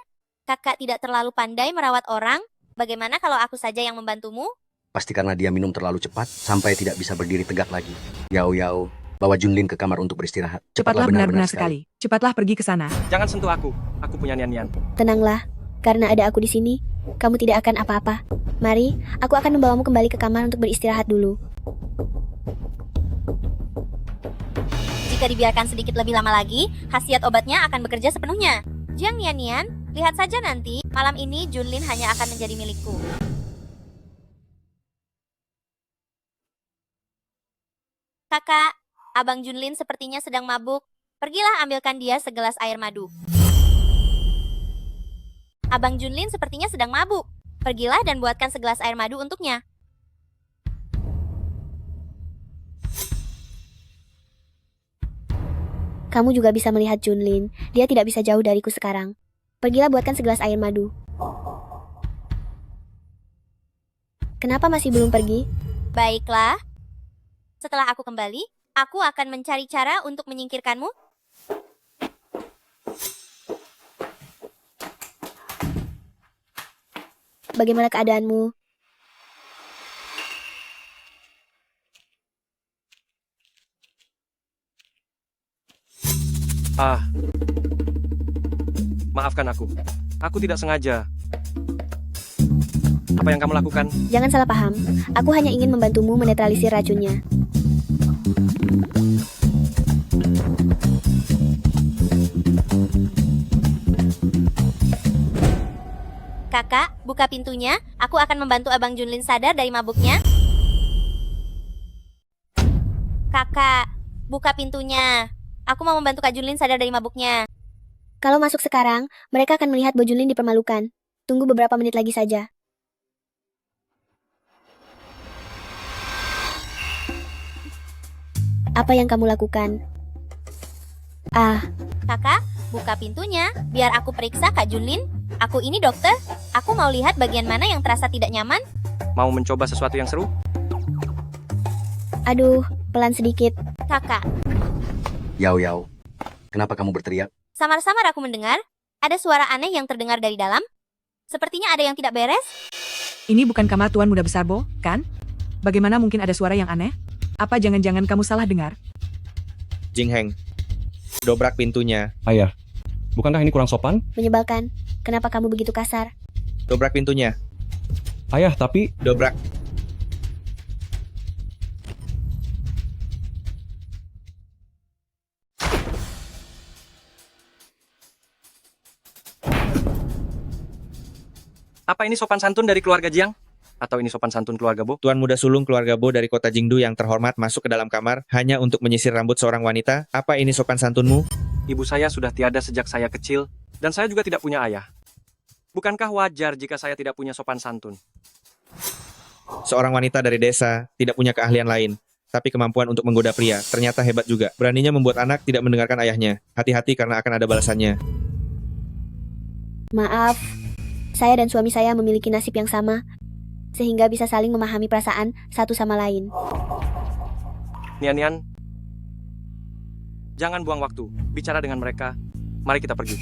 Kakak tidak terlalu pandai merawat orang? Bagaimana kalau aku saja yang membantumu? Pasti karena dia minum terlalu cepat sampai tidak bisa berdiri tegak lagi. Yao, bawa Junlin ke kamar untuk beristirahat. Cepatlah benar-benar sekali. Cepatlah pergi ke sana. Jangan sentuh aku. Aku punya Nian. Tenanglah, karena ada aku di sini, kamu tidak akan apa-apa. Mari, aku akan membawamu kembali ke kamar untuk beristirahat dulu. Jika dibiarkan sedikit lebih lama lagi, khasiat obatnya akan bekerja sepenuhnya. Jiang Nian, lihat saja nanti, malam ini Junlin hanya akan menjadi milikku. Kakak, Abang Junlin sepertinya sedang mabuk. Pergilah ambilkan dia segelas air madu. Abang Junlin sepertinya sedang mabuk. Pergilah dan buatkan segelas air madu untuknya. Kamu juga bisa melihat Junlin, dia tidak bisa jauh dariku sekarang. Pergilah buatkan segelas air madu. Kenapa masih belum pergi? Baiklah. Setelah aku kembali, aku akan mencari cara untuk menyingkirkanmu. Bagaimana keadaanmu? Maafkan aku. Aku tidak sengaja. Apa yang kamu lakukan? Jangan salah paham, aku hanya ingin membantumu menetralisir racunnya. Kakak, buka pintunya. Aku akan membantu Abang Junlin sadar dari mabuknya. Kakak, buka pintunya. Aku mau membantu Kak Junlin sadar dari mabuknya. Kalau masuk sekarang, mereka akan melihat Bo Junlin dipermalukan. Tunggu beberapa menit lagi saja. Apa yang kamu lakukan? Kakak, buka pintunya. Biar aku periksa Kak Junlin. Aku ini dokter. Aku mau lihat bagian mana yang terasa tidak nyaman. Mau mencoba sesuatu yang seru? Aduh, pelan sedikit. Kakak, Yao, kenapa kamu berteriak? samar-samar aku mendengar. Ada suara aneh yang terdengar dari dalam. Sepertinya ada yang tidak beres. Ini bukan kamar Tuan Muda Besar Bo, kan? Bagaimana mungkin ada suara yang aneh? Apa jangan-jangan kamu salah dengar? Jing Heng, dobrak pintunya. Ayah, bukankah ini kurang sopan? Menyebalkan. Kenapa kamu begitu kasar? Dobrak pintunya. Ayah, tapi... Dobrak. Apa ini sopan santun dari keluarga Jiang? Atau ini sopan santun keluarga Bo? Tuan muda sulung keluarga Bo dari kota Jingdu yang terhormat masuk ke dalam kamar hanya untuk menyisir rambut seorang wanita. Apa ini sopan santunmu? Ibu saya sudah tiada sejak saya kecil, dan saya juga tidak punya ayah. Bukankah wajar jika saya tidak punya sopan santun? Seorang wanita dari desa tidak punya keahlian lain, tapi kemampuan untuk menggoda pria ternyata hebat juga. Beraninya membuat anak tidak mendengarkan ayahnya. Hati-hati karena akan ada balasannya. Maaf, saya dan suami saya memiliki nasib yang sama, sehingga bisa saling memahami perasaan satu sama lain. Nian, jangan buang waktu. Bicara dengan mereka. Mari kita pergi.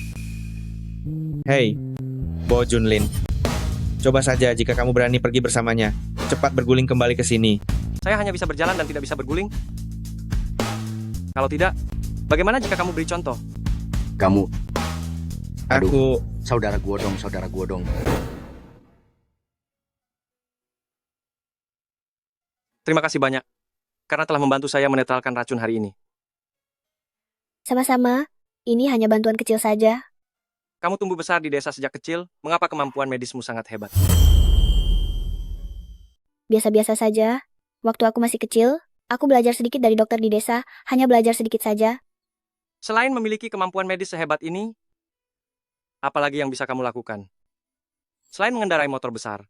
Hei, Bo Junlin. Coba saja jika kamu berani pergi bersamanya. Cepat berguling kembali ke sini. Saya hanya bisa berjalan dan tidak bisa berguling. Kalau tidak, bagaimana jika kamu beri contoh? Kamu. Aku. Saudara Guodong, saudara Guodong. Terima kasih banyak, karena telah membantu saya menetralkan racun hari ini. Sama-sama, ini hanya bantuan kecil saja. Kamu tumbuh besar di desa sejak kecil, mengapa kemampuan medismu sangat hebat? Biasa-biasa saja. Waktu aku masih kecil, aku belajar sedikit dari dokter di desa, hanya belajar sedikit saja. Selain memiliki kemampuan medis sehebat ini, apalagi yang bisa kamu lakukan? Selain mengendarai motor besar,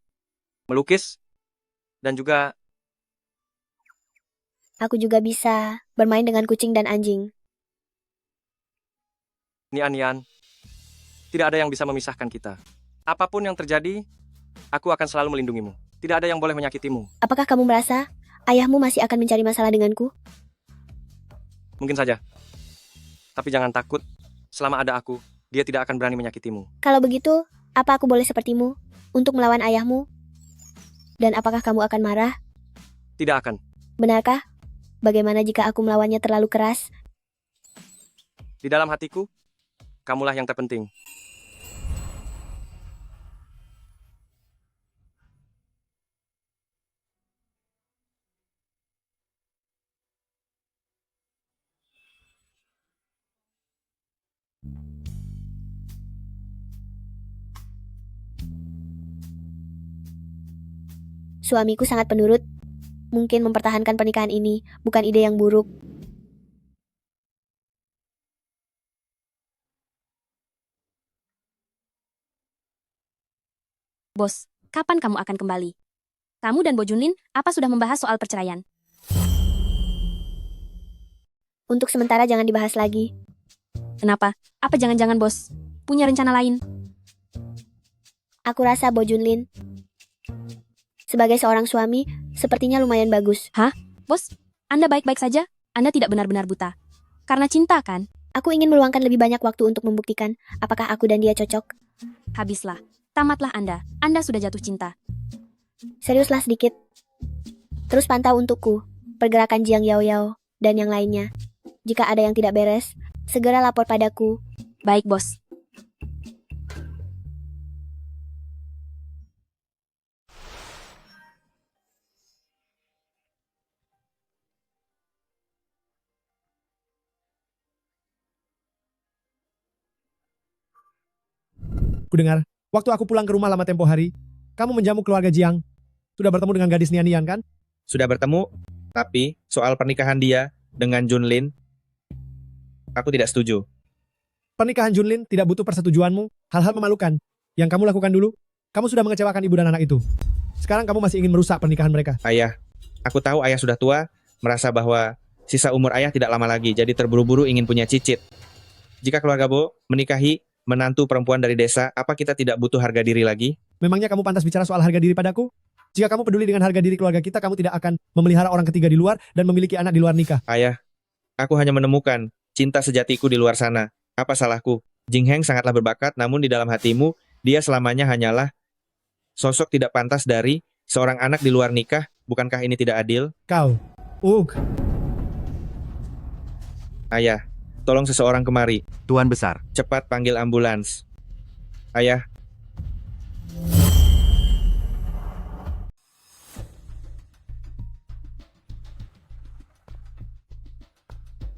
melukis, dan juga... Aku juga bisa bermain dengan kucing dan anjing. Nian, tidak ada yang bisa memisahkan kita. Apapun yang terjadi, aku akan selalu melindungimu. Tidak ada yang boleh menyakitimu. Apakah kamu merasa ayahmu masih akan mencari masalah denganku? Mungkin saja. Tapi jangan takut, selama ada aku, dia tidak akan berani menyakitimu. Kalau begitu, apa aku boleh sepertimu untuk melawan ayahmu? Dan apakah kamu akan marah? Tidak akan. Benarkah? Bagaimana jika aku melawannya terlalu keras? Di dalam hatiku, kamulah yang terpenting. Suamiku sangat penurut. Mungkin mempertahankan pernikahan ini bukan ide yang buruk. Bos, kapan kamu akan kembali? Kamu dan Bo Junlin, apa sudah membahas soal perceraian? Untuk sementara jangan dibahas lagi. Kenapa? Apa jangan-jangan bos punya rencana lain? Aku rasa Bo Junlin sebagai seorang suami, sepertinya lumayan bagus. Hah? Bos, Anda baik-baik saja? Anda tidak benar-benar buta? Karena cinta, kan? Aku ingin meluangkan lebih banyak waktu untuk membuktikan apakah aku dan dia cocok. Habislah. Tamatlah Anda. Anda sudah jatuh cinta. Seriuslah sedikit. Terus pantau untukku pergerakan Jiang Yao Yao dan yang lainnya. Jika ada yang tidak beres, segera lapor padaku. Baik, bos. Kudengar, waktu aku pulang ke rumah lama tempo hari, kamu menjamu keluarga Jiang. Sudah bertemu dengan gadis Nian kan? Sudah bertemu, tapi soal pernikahan dia dengan Junlin, aku tidak setuju. Pernikahan Junlin tidak butuh persetujuanmu. Hal-hal memalukan yang kamu lakukan dulu, kamu sudah mengecewakan ibu dan anak itu. Sekarang kamu masih ingin merusak pernikahan mereka. Ayah, aku tahu ayah sudah tua, merasa bahwa sisa umur ayah tidak lama lagi, jadi terburu-buru ingin punya cicit. Jika keluarga Bo menikahi menantu perempuan dari desa, apa kita tidak butuh harga diri lagi? Memangnya kamu pantas bicara soal harga diri padaku? Jika kamu peduli dengan harga diri keluarga kita, kamu tidak akan memelihara orang ketiga di luar dan memiliki anak di luar nikah. Ayah, aku hanya menemukan cinta sejatiku di luar sana. Apa salahku? Jing Heng sangatlah berbakat, namun di dalam hatimu, dia selamanya hanyalah sosok tidak pantas dari seorang anak di luar nikah. Bukankah ini tidak adil? Kau, Ayah, tolong seseorang kemari. Tuan Besar. Cepat panggil ambulans. Ayah.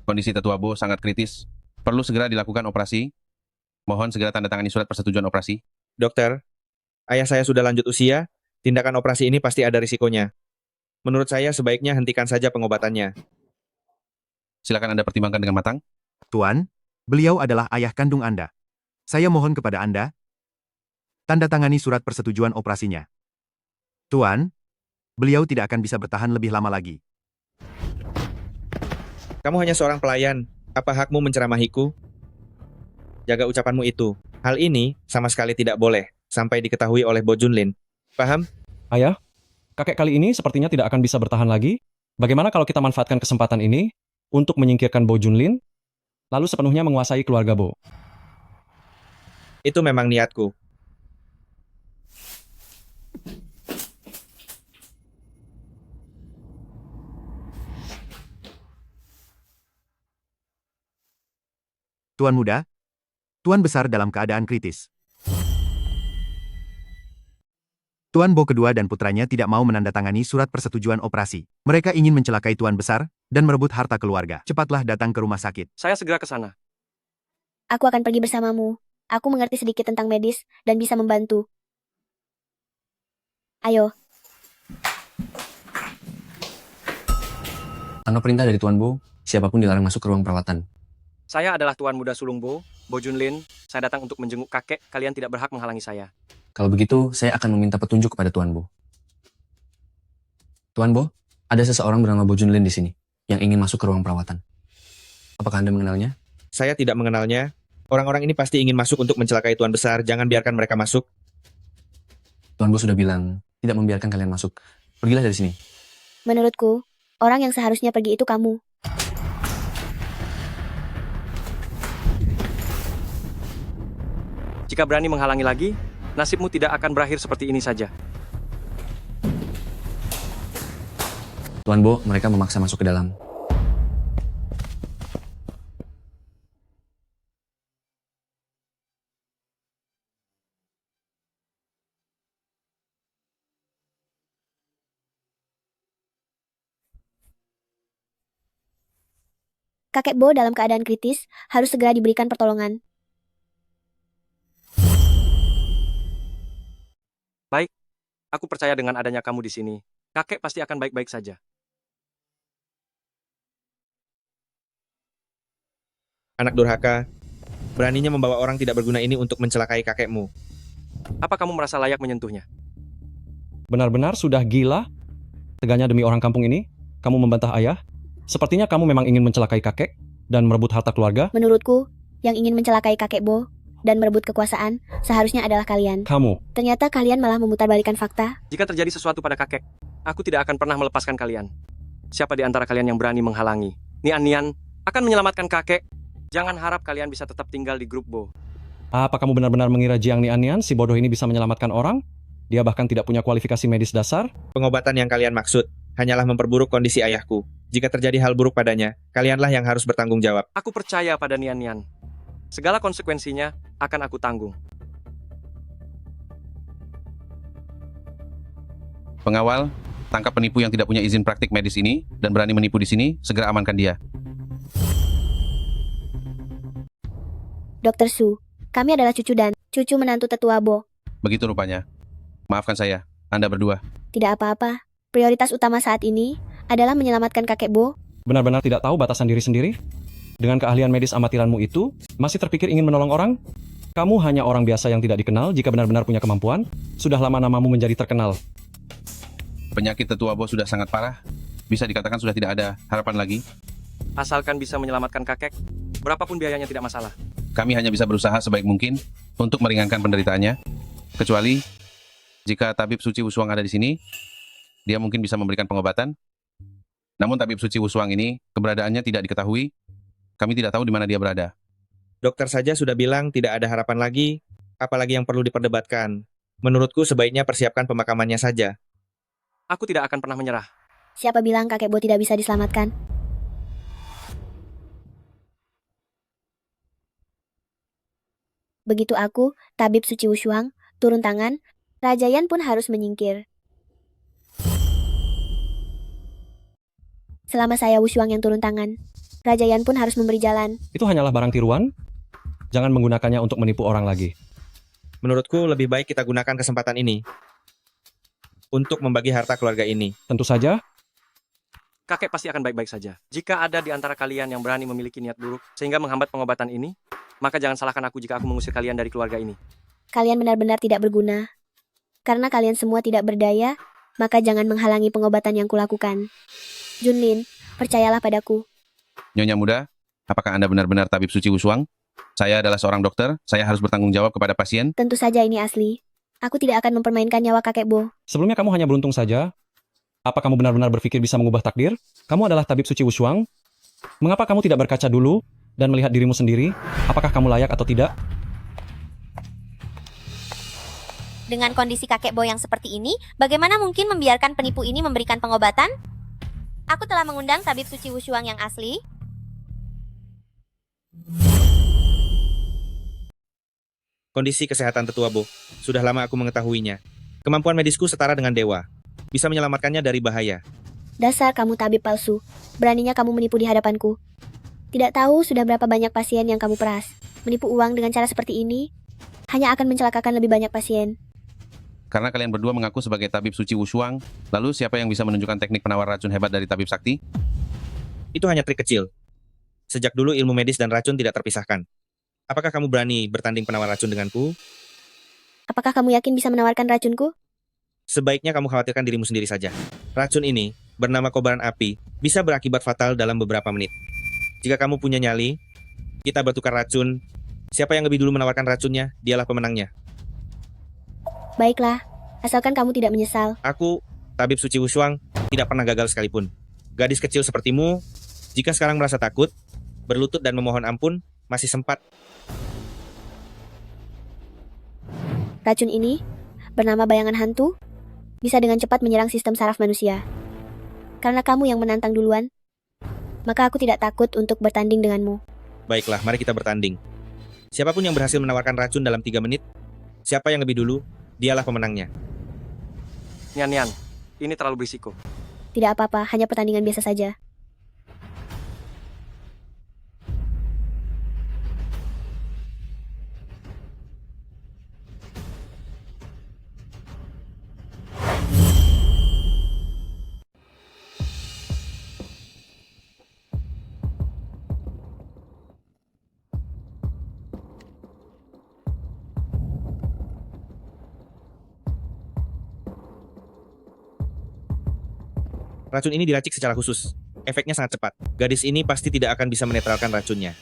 Kondisi Tetua Bo sangat kritis. Perlu segera dilakukan operasi. Mohon segera tanda tangani surat persetujuan operasi. Dokter, ayah saya sudah lanjut usia. Tindakan operasi ini pasti ada risikonya. Menurut saya sebaiknya hentikan saja pengobatannya. Silakan Anda pertimbangkan dengan matang. Tuan, Beliau adalah ayah kandung Anda. Saya mohon kepada Anda, tanda tangani surat persetujuan operasinya. Tuan, beliau tidak akan bisa bertahan lebih lama lagi. Kamu hanya seorang pelayan. Apa hakmu menceramahiku? Jaga ucapanmu itu. Hal ini sama sekali tidak boleh sampai diketahui oleh Bo Junlin. Paham? Ayah, kakek kali ini sepertinya tidak akan bisa bertahan lagi. Bagaimana kalau kita manfaatkan kesempatan ini untuk menyingkirkan Bo Junlin, lalu sepenuhnya menguasai keluarga Bo? Itu memang niatku. Tuan Muda, Tuan Besar dalam keadaan kritis. Tuan Bo kedua dan putranya tidak mau menandatangani surat persetujuan operasi. Mereka ingin mencelakai Tuan Besar dan merebut harta keluarga. Cepatlah datang ke rumah sakit. Saya segera ke sana. Aku akan pergi bersamamu. Aku mengerti sedikit tentang medis dan bisa membantu. Ayo. Tanpa perintah dari Tuan Bo, siapapun dilarang masuk ke ruang perawatan. Saya adalah Tuan Muda Sulung Bo Junlin. Saya datang untuk menjenguk kakek. Kalian tidak berhak menghalangi saya. Kalau begitu, saya akan meminta petunjuk kepada Tuan Bo. Tuan Bo, ada seseorang bernama Bo Junlin di sini yang ingin masuk ke ruang perawatan. Apakah Anda mengenalnya? Saya tidak mengenalnya. Orang-orang ini pasti ingin masuk untuk mencelakai Tuan Besar. Jangan biarkan mereka masuk. Tuan Bo sudah bilang tidak membiarkan kalian masuk. Pergilah dari sini. Menurutku, orang yang seharusnya pergi itu kamu. Jika berani menghalangi lagi, nasibmu tidak akan berakhir seperti ini saja. Tuan Bo, mereka memaksa masuk ke dalam. Kakek Bo dalam keadaan kritis, harus segera diberikan pertolongan. Baik, aku percaya dengan adanya kamu di sini. Kakek pasti akan baik-baik saja. Anak durhaka, beraninya membawa orang tidak berguna ini untuk mencelakai kakekmu. Apa kamu merasa layak menyentuhnya? Benar-benar sudah gila? Teganya demi orang kampung ini, kamu membantah ayah? Sepertinya kamu memang ingin mencelakai kakek dan merebut harta keluarga. Menurutku, yang ingin mencelakai kakek Bo dan merebut kekuasaan seharusnya adalah kalian. Kamu. Ternyata kalian malah memutarbalikkan fakta. Jika terjadi sesuatu pada kakek, aku tidak akan pernah melepaskan kalian. Siapa di antara kalian yang berani menghalangi? Nian akan menyelamatkan kakek. Jangan harap kalian bisa tetap tinggal di grup Bo. Apa kamu benar-benar mengira Jiang Nian si bodoh ini bisa menyelamatkan orang? Dia bahkan tidak punya kualifikasi medis dasar. Pengobatan yang kalian maksud hanyalah memperburuk kondisi ayahku. Jika terjadi hal buruk padanya, kalianlah yang harus bertanggung jawab. Aku percaya pada Nian. Segala konsekuensinya akan aku tanggung. Pengawal, tangkap penipu yang tidak punya izin praktik medis ini dan berani menipu di sini, segera amankan dia. Dr. Su, kami adalah cucu menantu tetua Bo. Begitu rupanya. Maafkan saya, Anda berdua. Tidak apa-apa. Prioritas utama saat ini adalah menyelamatkan kakek Bo. Benar-benar tidak tahu batasan diri sendiri? Dengan keahlian medis amatiranmu itu, masih terpikir ingin menolong orang? Kamu hanya orang biasa yang tidak dikenal jika benar-benar punya kemampuan. Sudah lama namamu menjadi terkenal. Penyakit tetua Bo sudah sangat parah. Bisa dikatakan sudah tidak ada harapan lagi. Asalkan bisa menyelamatkan kakek, berapapun biayanya tidak masalah. Kami hanya bisa berusaha sebaik mungkin untuk meringankan penderitaannya. Kecuali jika tabib suci Wushuang ada di sini, dia mungkin bisa memberikan pengobatan. Namun tabib suci Wushuang ini keberadaannya tidak diketahui. Kami tidak tahu di mana dia berada. Dokter saja sudah bilang tidak ada harapan lagi, apalagi yang perlu diperdebatkan. Menurutku sebaiknya persiapkan pemakamannya saja. Aku tidak akan pernah menyerah. Siapa bilang kakek Bo tidak bisa diselamatkan? Begitu aku, tabib suci Wushuang, turun tangan, Raja Yan pun harus menyingkir. Selama saya Wushuang yang turun tangan, Raja Yan pun harus memberi jalan. Itu hanyalah barang tiruan. Jangan menggunakannya untuk menipu orang lagi. Menurutku lebih baik kita gunakan kesempatan ini untuk membagi harta keluarga ini. Tentu saja. kakek pasti akan baik-baik saja. Jika ada di antara kalian yang berani memiliki niat buruk sehingga menghambat pengobatan ini, maka jangan salahkan aku jika aku mengusir kalian dari keluarga ini. Kalian benar-benar tidak berguna. Karena kalian semua tidak berdaya, maka jangan menghalangi pengobatan yang kulakukan. Junlin, percayalah padaku. Nyonya muda, apakah Anda benar-benar tabib suci Wushuang? Saya adalah seorang dokter, saya harus bertanggung jawab kepada pasien. Tentu saja ini asli. Aku tidak akan mempermainkan nyawa kakek Bo. Sebelumnya kamu hanya beruntung saja. Apa kamu benar-benar berpikir bisa mengubah takdir? Kamu adalah tabib suci Wushuang. Mengapa kamu tidak berkaca dulu dan melihat dirimu sendiri? Apakah kamu layak atau tidak? Dengan kondisi kakek Bo yang seperti ini, bagaimana mungkin membiarkan penipu ini memberikan pengobatan? Aku telah mengundang tabib suci Wushuang yang asli. Kondisi kesehatan tetua Bo, sudah lama aku mengetahuinya. Kemampuan medisku setara dengan dewa. Bisa menyelamatkannya dari bahaya. Dasar kamu tabib palsu. Beraninya kamu menipu di hadapanku. Tidak tahu sudah berapa banyak pasien yang kamu peras. Menipu uang dengan cara seperti ini hanya akan mencelakakan lebih banyak pasien. Karena kalian berdua mengaku sebagai tabib suci Wushuang, lalu siapa yang bisa menunjukkan teknik penawar racun hebat dari tabib sakti? Itu hanya trik kecil. Sejak dulu ilmu medis dan racun tidak terpisahkan. Apakah kamu berani bertanding penawar racun denganku? Apakah kamu yakin bisa menawarkan racunku? Sebaiknya kamu khawatirkan dirimu sendiri saja. Racun ini, bernama kobaran api, bisa berakibat fatal dalam beberapa menit. Jika kamu punya nyali, kita bertukar racun. Siapa yang lebih dulu menawarkan racunnya, dialah pemenangnya. Baiklah, asalkan kamu tidak menyesal. Aku, tabib suci Wushuang, tidak pernah gagal sekalipun. Gadis kecil sepertimu, jika sekarang merasa takut, berlutut dan memohon ampun, masih sempat. Racun ini, bernama bayangan hantu, bisa dengan cepat menyerang sistem saraf manusia. Karena kamu yang menantang duluan, maka aku tidak takut untuk bertanding denganmu. Baiklah, mari kita bertanding. Siapapun yang berhasil menawarkan racun dalam 3 menit, siapa yang lebih dulu, dialah pemenangnya. Nian, ini terlalu berisiko. Tidak apa-apa, hanya pertandingan biasa saja. Racun ini diracik secara khusus. Efeknya sangat cepat. Gadis ini pasti tidak akan bisa menetralkan racunnya.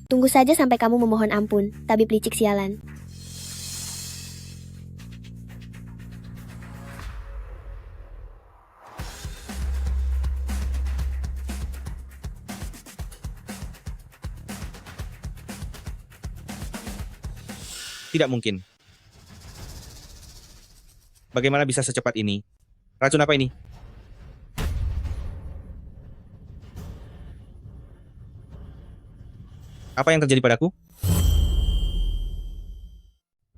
Tunggu saja sampai kamu memohon ampun, tabib licik sialan. Tidak mungkin. Bagaimana bisa secepat ini? Racun apa ini? Apa yang terjadi padaku?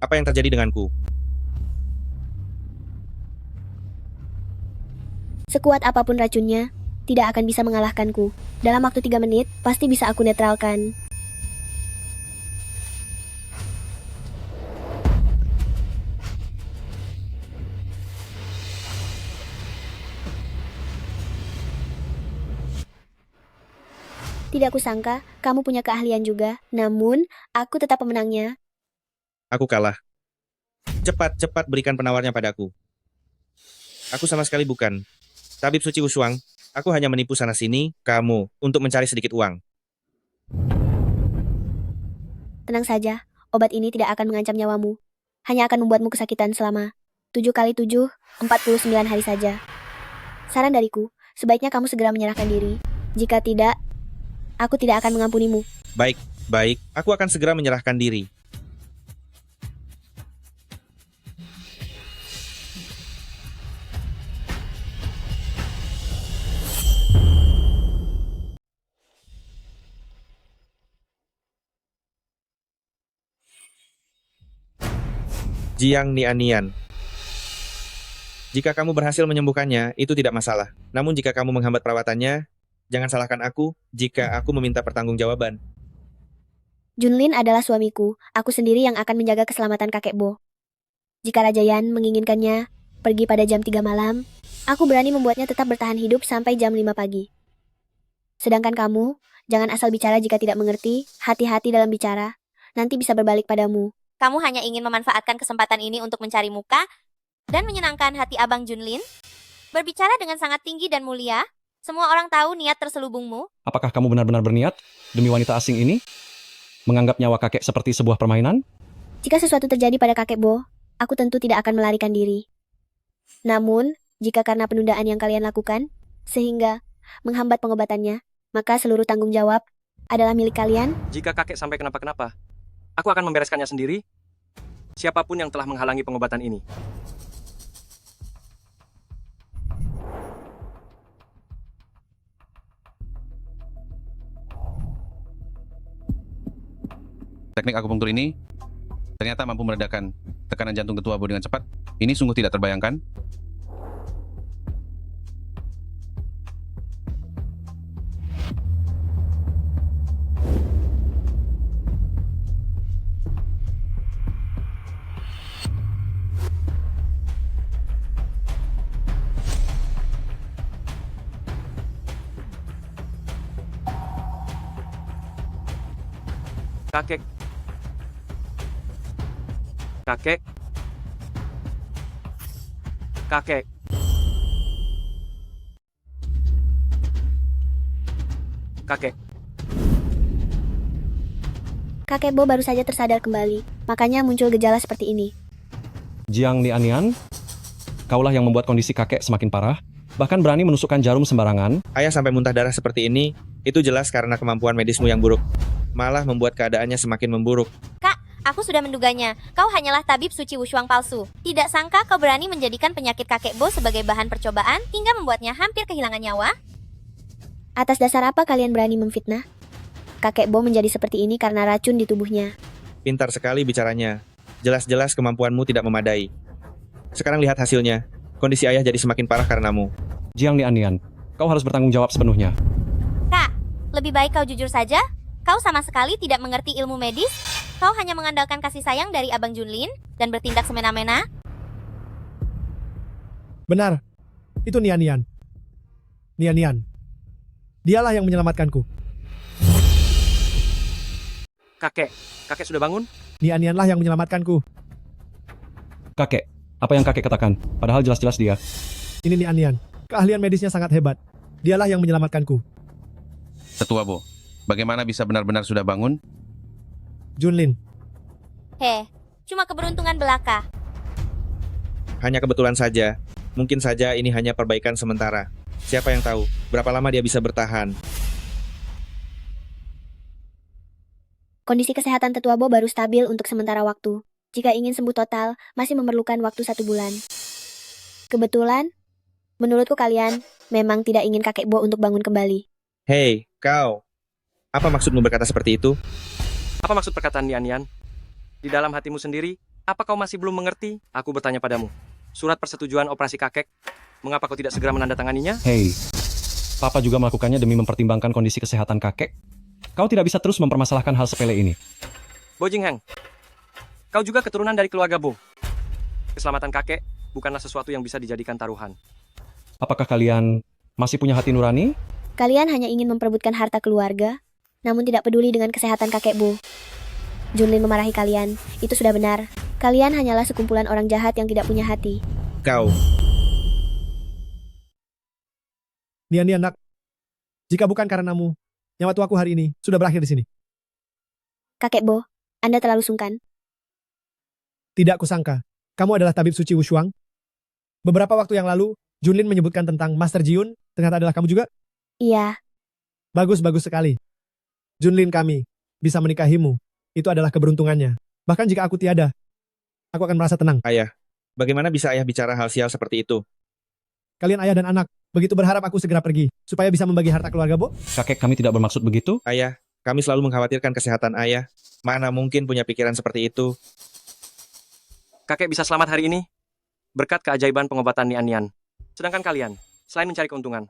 Apa yang terjadi denganku? Sekuat apapun racunnya, tidak akan bisa mengalahkanku. Dalam waktu 3 menit, pasti bisa aku netralkan. Tidak kusangka, kamu punya keahlian juga. Namun, aku tetap pemenangnya. Aku kalah. Cepat berikan penawarnya padaku. Aku sama sekali bukan tabib suci Wushuang. Aku hanya menipu sana-sini kamu untuk mencari sedikit uang. Tenang saja, obat ini tidak akan mengancam nyawamu. Hanya akan membuatmu kesakitan selama 7 kali 7, 49 hari saja. Saran dariku, sebaiknya kamu segera menyerahkan diri. Jika tidak, aku tidak akan mengampunimu. Baik, aku akan segera menyerahkan diri. Jiang Nianian. Jika kamu berhasil menyembuhkannya, itu tidak masalah. Namun jika kamu menghambat perawatannya, jangan salahkan aku jika aku meminta pertanggungjawaban. Junlin adalah suamiku. Aku sendiri yang akan menjaga keselamatan kakek Bo. Jika Raja Yan menginginkannya pergi pada jam 3 malam, aku berani membuatnya tetap bertahan hidup sampai jam 5 pagi. Sedangkan kamu, jangan asal bicara jika tidak mengerti, hati-hati dalam bicara, nanti bisa berbalik padamu. Kamu hanya ingin memanfaatkan kesempatan ini untuk mencari muka dan menyenangkan hati Abang Junlin? Berbicara dengan sangat tinggi dan mulia, semua orang tahu niat terselubungmu. Apakah kamu benar-benar berniat demi wanita asing ini? Menganggap nyawa kakek seperti sebuah permainan? Jika sesuatu terjadi pada kakek Bo, aku tentu tidak akan melarikan diri. Namun, jika karena penundaan yang kalian lakukan, sehingga menghambat pengobatannya, maka seluruh tanggung jawab adalah milik kalian. Jika kakek sampai kenapa-kenapa, aku akan membereskannya sendiri. Siapapun yang telah menghalangi pengobatan ini. Teknik akupunktur ini ternyata mampu meredakan tekanan jantung ketua Bo dengan cepat. Ini sungguh tidak terbayangkan. Kakek. Kakek. Kakek. Kakek. Kakek Bo baru saja tersadar kembali, makanya muncul gejala seperti ini. Jiang Nianian, kaulah yang membuat kondisi kakek semakin parah, bahkan berani menusukkan jarum sembarangan. Ayah sampai muntah darah seperti ini, itu jelas karena kemampuan medismu yang buruk. Malah membuat keadaannya semakin memburuk. Kak, aku sudah menduganya. Kau hanyalah tabib suci Wushuang palsu. Tidak sangka kau berani menjadikan penyakit kakek Bo sebagai bahan percobaan hingga membuatnya hampir kehilangan nyawa. Atas dasar apa kalian berani memfitnah? Kakek Bo menjadi seperti ini karena racun di tubuhnya. Pintar sekali bicaranya. Jelas-jelas kemampuanmu tidak memadai. Sekarang lihat hasilnya. Kondisi ayah jadi semakin parah karenamu. Jiang Nianian, kau harus bertanggung jawab sepenuhnya. Kak, lebih baik kau jujur saja. Kau sama sekali tidak mengerti ilmu medis. Kau hanya mengandalkan kasih sayang dari Abang Junlin dan bertindak semena-mena. Benar. Itu Nian-Nian. Nian-Nian. Dialah yang menyelamatkanku. Kakek. Kakek sudah bangun? Nian-Nianlah yang menyelamatkanku. Kakek, apa yang kakek katakan? Padahal jelas-jelas dia. Ini Nian-Nian. Keahlian medisnya sangat hebat. Dialah yang menyelamatkanku. Tetua Bo, bagaimana bisa benar-benar sudah bangun? Junlin. Cuma keberuntungan belaka. Hanya kebetulan saja. Mungkin saja ini hanya perbaikan sementara. Siapa yang tahu berapa lama dia bisa bertahan. Kondisi kesehatan tetua Bo baru stabil untuk sementara waktu. Jika ingin sembuh total, masih memerlukan waktu 1 bulan. Kebetulan, menurutku kalian memang tidak ingin kakek Bo untuk bangun kembali. Hei, kau. Apa maksudmu berkata seperti itu? Apa maksud perkataan Nian-Nian? Di dalam hatimu sendiri, apa kau masih belum mengerti? Aku bertanya padamu. Surat persetujuan operasi kakek, mengapa kau tidak segera menandatanganinya? Hei, Papa juga melakukannya demi mempertimbangkan kondisi kesehatan kakek. Kau tidak bisa terus mempermasalahkan hal sepele ini. Bo Jingheng, kau juga keturunan dari keluarga Bo. Keselamatan kakek bukanlah sesuatu yang bisa dijadikan taruhan. Apakah kalian masih punya hati nurani? Kalian hanya ingin memperebutkan harta keluarga, namun tidak peduli dengan kesehatan kakek Bo. Junlin memarahi kalian, itu sudah benar. Kalian hanyalah sekumpulan orang jahat yang tidak punya hati. Kau. Nian-Nian nak. Jika bukan karenamu, nyawa tuaku hari ini sudah berakhir di sini. Kakek Bo, Anda terlalu sungkan. Tidak kusangka, kamu adalah tabib suci Wushuang. Beberapa waktu yang lalu, Junlin menyebutkan tentang Master Jiun, ternyata adalah kamu juga? Iya. Bagus sekali. Junlin kami bisa menikahimu. Itu adalah keberuntungannya. Bahkan jika aku tiada, aku akan merasa tenang. Ayah, bagaimana bisa ayah bicara hal sial seperti itu? Kalian ayah dan anak, begitu berharap aku segera pergi, supaya bisa membagi harta keluarga, Bo? Kakek kami tidak bermaksud begitu. Ayah, kami selalu mengkhawatirkan kesehatan ayah. Mana mungkin punya pikiran seperti itu? Kakek bisa selamat hari ini, berkat keajaiban pengobatan Nian-Nian. Sedangkan kalian, selain mencari keuntungan,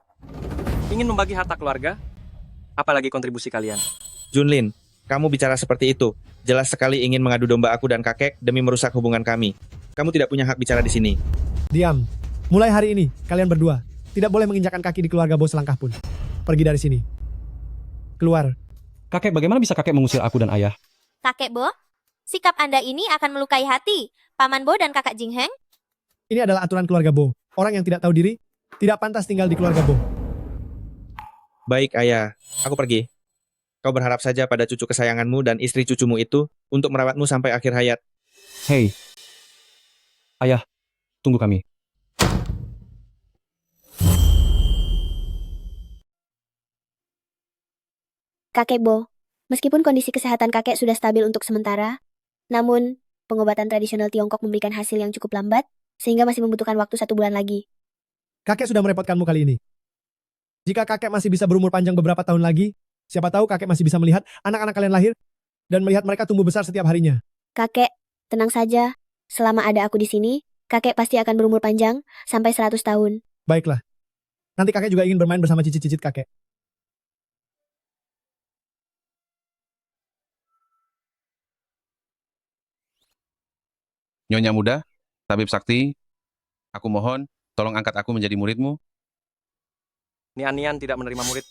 ingin membagi harta keluarga, apalagi kontribusi kalian. Junlin, kamu bicara seperti itu. Jelas sekali ingin mengadu domba aku dan kakek demi merusak hubungan kami. Kamu tidak punya hak bicara di sini. Diam. Mulai hari ini, kalian berdua tidak boleh menginjakkan kaki di keluarga Bo selangkah pun. Pergi dari sini. Keluar. Kakek, bagaimana bisa kakek mengusir aku dan ayah? Kakek Bo, sikap Anda ini akan melukai hati Paman Bo dan Kakak Jingheng. Ini adalah aturan keluarga Bo. Orang yang tidak tahu diri, tidak pantas tinggal di keluarga Bo. Baik, Ayah. Aku pergi. Kau berharap saja pada cucu kesayanganmu dan istri cucumu itu untuk merawatmu sampai akhir hayat. Hei. Ayah, tunggu kami. Kakek Bo, meskipun kondisi kesehatan kakek sudah stabil untuk sementara, namun pengobatan tradisional Tiongkok memberikan hasil yang cukup lambat, sehingga masih membutuhkan waktu 1 bulan lagi. Kakek sudah merepotkanmu kali ini. Jika kakek masih bisa berumur panjang beberapa tahun lagi, siapa tahu kakek masih bisa melihat anak-anak kalian lahir dan melihat mereka tumbuh besar setiap harinya. Kakek, tenang saja. Selama ada aku di sini, kakek pasti akan berumur panjang sampai 100 tahun. Baiklah. Nanti kakek juga ingin bermain bersama cicit-cicit kakek. Nyonya muda, tabib sakti, aku mohon, tolong angkat aku menjadi muridmu. Nian tidak menerima murid.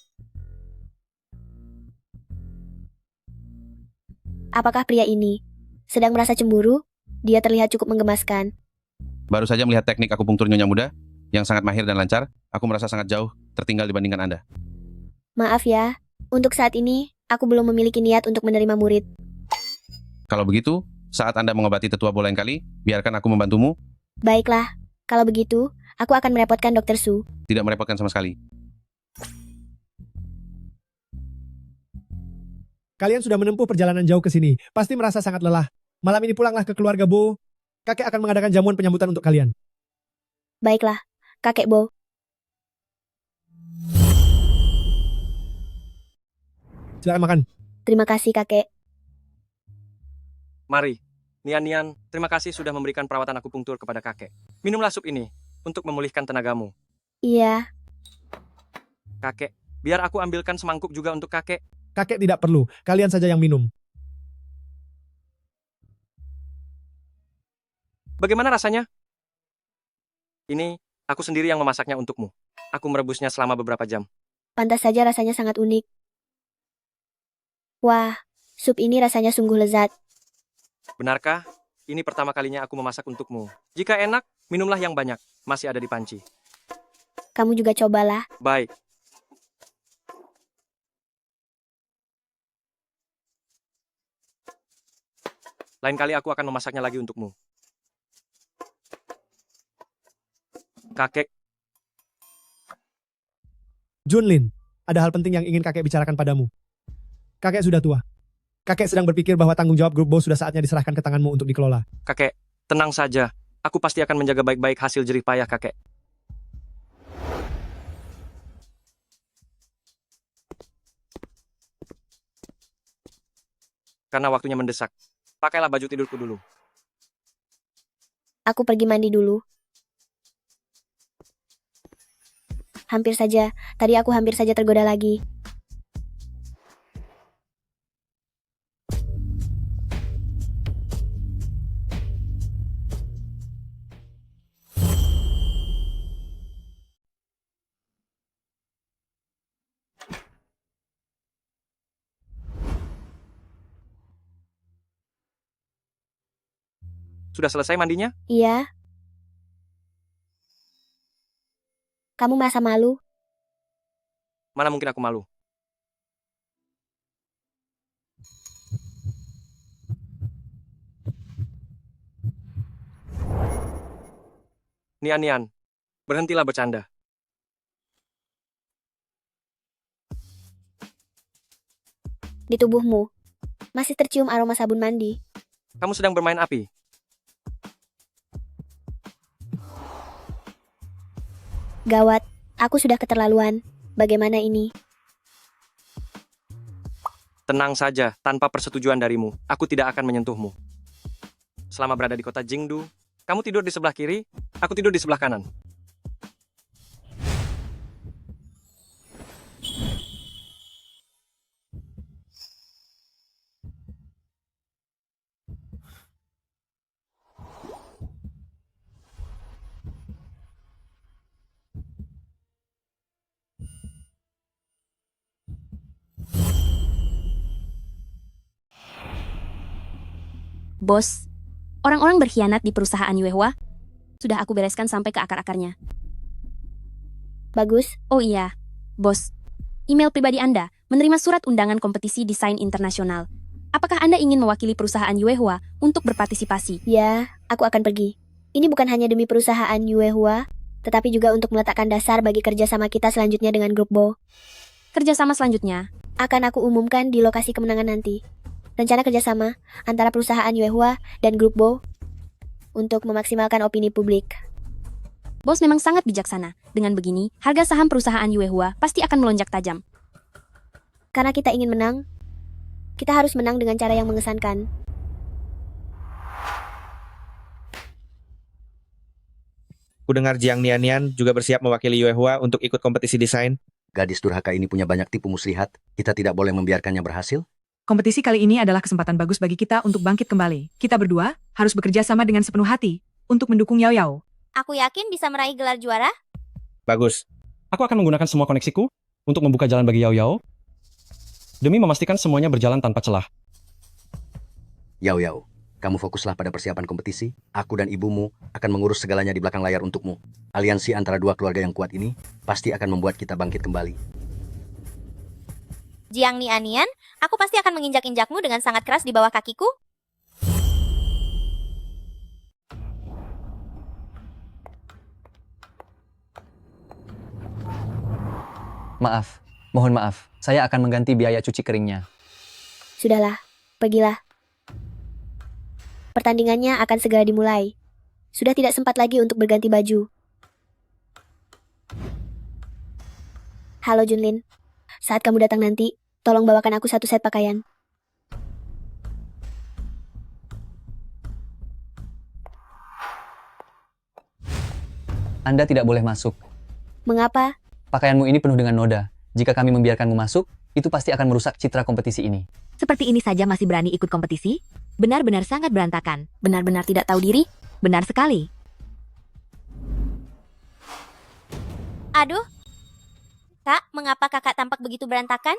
Apakah pria ini sedang merasa cemburu? Dia terlihat cukup menggemaskan. Baru saja melihat teknik akupunktur Nyonya muda, yang sangat mahir dan lancar, aku merasa sangat jauh tertinggal dibandingkan Anda. Maaf ya, untuk saat ini, aku belum memiliki niat untuk menerima murid. Kalau begitu, saat Anda mengobati tetua bola lain kali, biarkan aku membantumu. Baiklah, kalau begitu, aku akan merepotkan Dr. Su. Tidak merepotkan sama sekali. Kalian sudah menempuh perjalanan jauh ke sini, pasti merasa sangat lelah. Malam ini pulanglah ke keluarga Bo. Kakek akan mengadakan jamuan penyambutan untuk kalian. Baiklah, Kakek Bo. Silakan makan. Terima kasih, Kakek. Mari, Nian, terima kasih sudah memberikan perawatan akupunktur kepada kakek. Minumlah sup ini untuk memulihkan tenagamu. Iya. Kakek, biar aku ambilkan semangkuk juga untuk kakek. Kakek tidak perlu, kalian saja yang minum. Bagaimana rasanya? Ini, aku sendiri yang memasaknya untukmu. Aku merebusnya selama beberapa jam. Pantas saja rasanya sangat unik. Wah, sup ini rasanya sungguh lezat. Benarkah? Ini pertama kalinya aku memasak untukmu. Jika enak, minumlah yang banyak. Masih ada di panci. Kamu juga cobalah. Baik. Lain kali aku akan memasaknya lagi untukmu. Kakek. Junlin, ada hal penting yang ingin kakek bicarakan padamu. Kakek sudah tua. Kakek sedang berpikir bahwa tanggung jawab grup Bo sudah saatnya diserahkan ke tanganmu untuk dikelola. Kakek, tenang saja. Aku pasti akan menjaga baik-baik hasil jerih payah kakek. Karena waktunya mendesak. Pakailah baju tidurku dulu. Aku pergi mandi dulu. Hampir saja, tadi aku hampir saja tergoda lagi. Sudah selesai mandinya? Iya. Kamu merasa malu? Mana mungkin aku malu? Nian, berhentilah bercanda. Di tubuhmu, masih tercium aroma sabun mandi. Kamu sedang bermain api. Gawat, aku sudah keterlaluan. Bagaimana ini? Tenang saja, tanpa persetujuan darimu, aku tidak akan menyentuhmu. Selama berada di kota Jingdu, kamu tidur di sebelah kiri, aku tidur di sebelah kanan. Bos, orang-orang berkhianat di perusahaan Yuehua sudah aku bereskan sampai ke akar-akarnya. Bagus. Oh iya, Bos. Email pribadi Anda menerima surat undangan kompetisi desain internasional. Apakah Anda ingin mewakili perusahaan Yuehua untuk berpartisipasi? Ya, aku akan pergi. Ini bukan hanya demi perusahaan Yuehua, tetapi juga untuk meletakkan dasar bagi kerjasama kita selanjutnya dengan Grup Bo. Kerjasama selanjutnya akan aku umumkan di lokasi kemenangan nanti. Rencana kerjasama antara perusahaan Yuehua dan Grup Bo untuk memaksimalkan opini publik. Bos memang sangat bijaksana. Dengan begini, harga saham perusahaan Yuehua pasti akan melonjak tajam. Karena kita ingin menang, kita harus menang dengan cara yang mengesankan. Kudengar Jiang Nianian juga bersiap mewakili Yuehua untuk ikut kompetisi desain. Gadis durhaka ini punya banyak tipu muslihat. Kita tidak boleh membiarkannya berhasil. Kompetisi kali ini adalah kesempatan bagus bagi kita untuk bangkit kembali. Kita berdua harus bekerja sama dengan sepenuh hati untuk mendukung Yao Yao. Aku yakin bisa meraih gelar juara. Bagus. Aku akan menggunakan semua koneksiku untuk membuka jalan bagi Yao Yao demi memastikan semuanya berjalan tanpa celah. Yao Yao, kamu fokuslah pada persiapan kompetisi. Aku dan ibumu akan mengurus segalanya di belakang layar untukmu. Aliansi antara dua keluarga yang kuat ini pasti akan membuat kita bangkit kembali. Jiang Nianian, aku pasti akan menginjak-injakmu dengan sangat keras di bawah kakiku. Maaf, mohon maaf. Saya akan mengganti biaya cuci keringnya. Sudahlah, pergilah. Pertandingannya akan segera dimulai. Sudah tidak sempat lagi untuk berganti baju. Halo Junlin, saat kamu datang nanti, tolong bawakan aku 1 set pakaian. Anda tidak boleh masuk. Mengapa? Pakaianmu ini penuh dengan noda. Jika kami membiarkanmu masuk, itu pasti akan merusak citra kompetisi ini. Seperti ini saja masih berani ikut kompetisi? Benar-benar sangat berantakan. Benar-benar tidak tahu diri? Benar sekali. Aduh. Kak, mengapa kakak tampak begitu berantakan?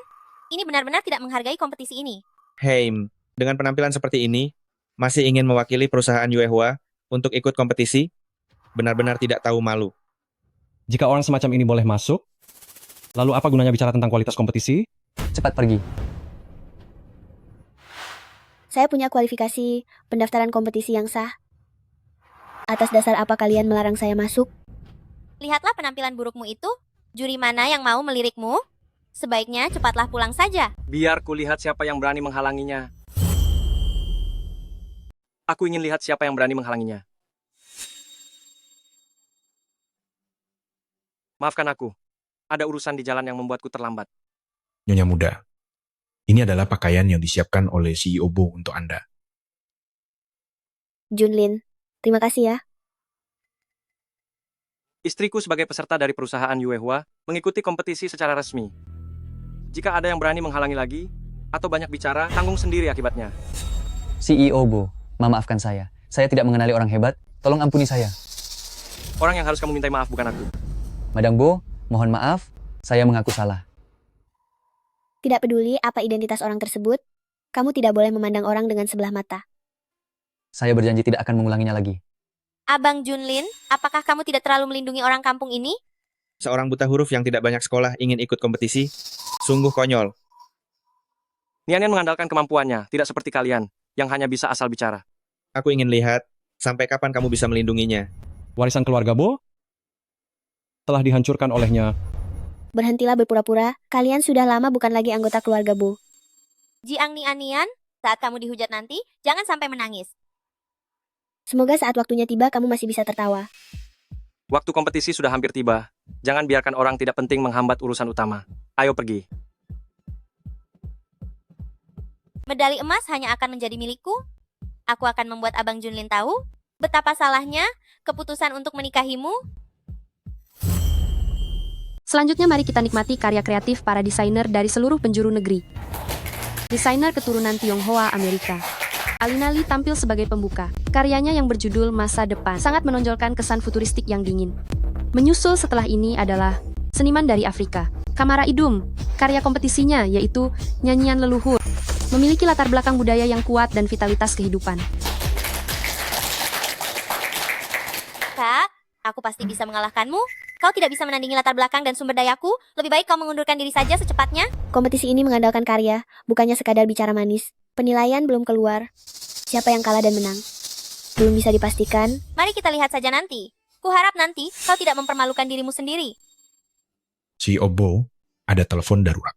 Ini benar-benar tidak menghargai kompetisi ini. Heim, dengan penampilan seperti ini, masih ingin mewakili perusahaan Yuehua untuk ikut kompetisi? Benar-benar tidak tahu malu. Jika orang semacam ini boleh masuk, lalu apa gunanya bicara tentang kualitas kompetisi? Cepat pergi. Saya punya kualifikasi pendaftaran kompetisi yang sah. Atas dasar apa kalian melarang saya masuk? Lihatlah penampilan burukmu itu. Juri mana yang mau melirikmu? Sebaiknya cepatlah pulang saja. Biar kulihat siapa yang berani menghalanginya. Aku ingin lihat siapa yang berani menghalanginya. Maafkan aku. Ada urusan di jalan yang membuatku terlambat. Nyonya muda, ini adalah pakaian yang disiapkan oleh CEO Bo untuk Anda. Junlin, terima kasih ya. Istriku sebagai peserta dari perusahaan Yuehua mengikuti kompetisi secara resmi. Jika ada yang berani menghalangi lagi, atau banyak bicara, tanggung sendiri akibatnya. CEO Bo, maafkan saya. Saya tidak mengenali orang hebat. Tolong ampuni saya. Orang yang harus kamu mintai maaf bukan aku. Madam Bo, mohon maaf. Saya mengaku salah. Tidak peduli apa identitas orang tersebut, kamu tidak boleh memandang orang dengan sebelah mata. Saya berjanji tidak akan mengulanginya lagi. Abang Junlin, apakah kamu tidak terlalu melindungi orang kampung ini? Seorang buta huruf yang tidak banyak sekolah ingin ikut kompetisi? Sungguh konyol. Nianian mengandalkan kemampuannya, tidak seperti kalian, yang hanya bisa asal bicara. Aku ingin lihat, sampai kapan kamu bisa melindunginya. Warisan keluarga Bo telah dihancurkan olehnya. Berhentilah berpura-pura, kalian sudah lama bukan lagi anggota keluarga Bo. Jiang Nianian, saat kamu dihujat nanti, jangan sampai menangis. Semoga saat waktunya tiba kamu masih bisa tertawa. Waktu kompetisi sudah hampir tiba. Jangan biarkan orang tidak penting menghambat urusan utama. Ayo pergi. Medali emas hanya akan menjadi milikku. Aku akan membuat Abang Junlin tahu betapa salahnya keputusan untuk menikahimu. Selanjutnya mari kita nikmati karya kreatif para desainer dari seluruh penjuru negeri. Desainer keturunan Tionghoa Amerika. Alina Lee tampil sebagai pembuka. Karyanya yang berjudul Masa Depan sangat menonjolkan kesan futuristik yang dingin. Menyusul setelah ini adalah seniman dari Afrika, Kamara Idum. Karya kompetisinya yaitu Nyanyian Leluhur. Memiliki latar belakang budaya yang kuat dan vitalitas kehidupan. Aku pasti bisa mengalahkanmu. Kau tidak bisa menandingi latar belakang dan sumber dayaku. Lebih baik kau mengundurkan diri saja secepatnya. Kompetisi ini mengandalkan karya, bukannya sekadar bicara manis. Penilaian belum keluar. Siapa yang kalah dan menang? Belum bisa dipastikan. Mari kita lihat saja nanti. Kuharap nanti kau tidak mempermalukan dirimu sendiri. CEO Bo, ada telepon darurat.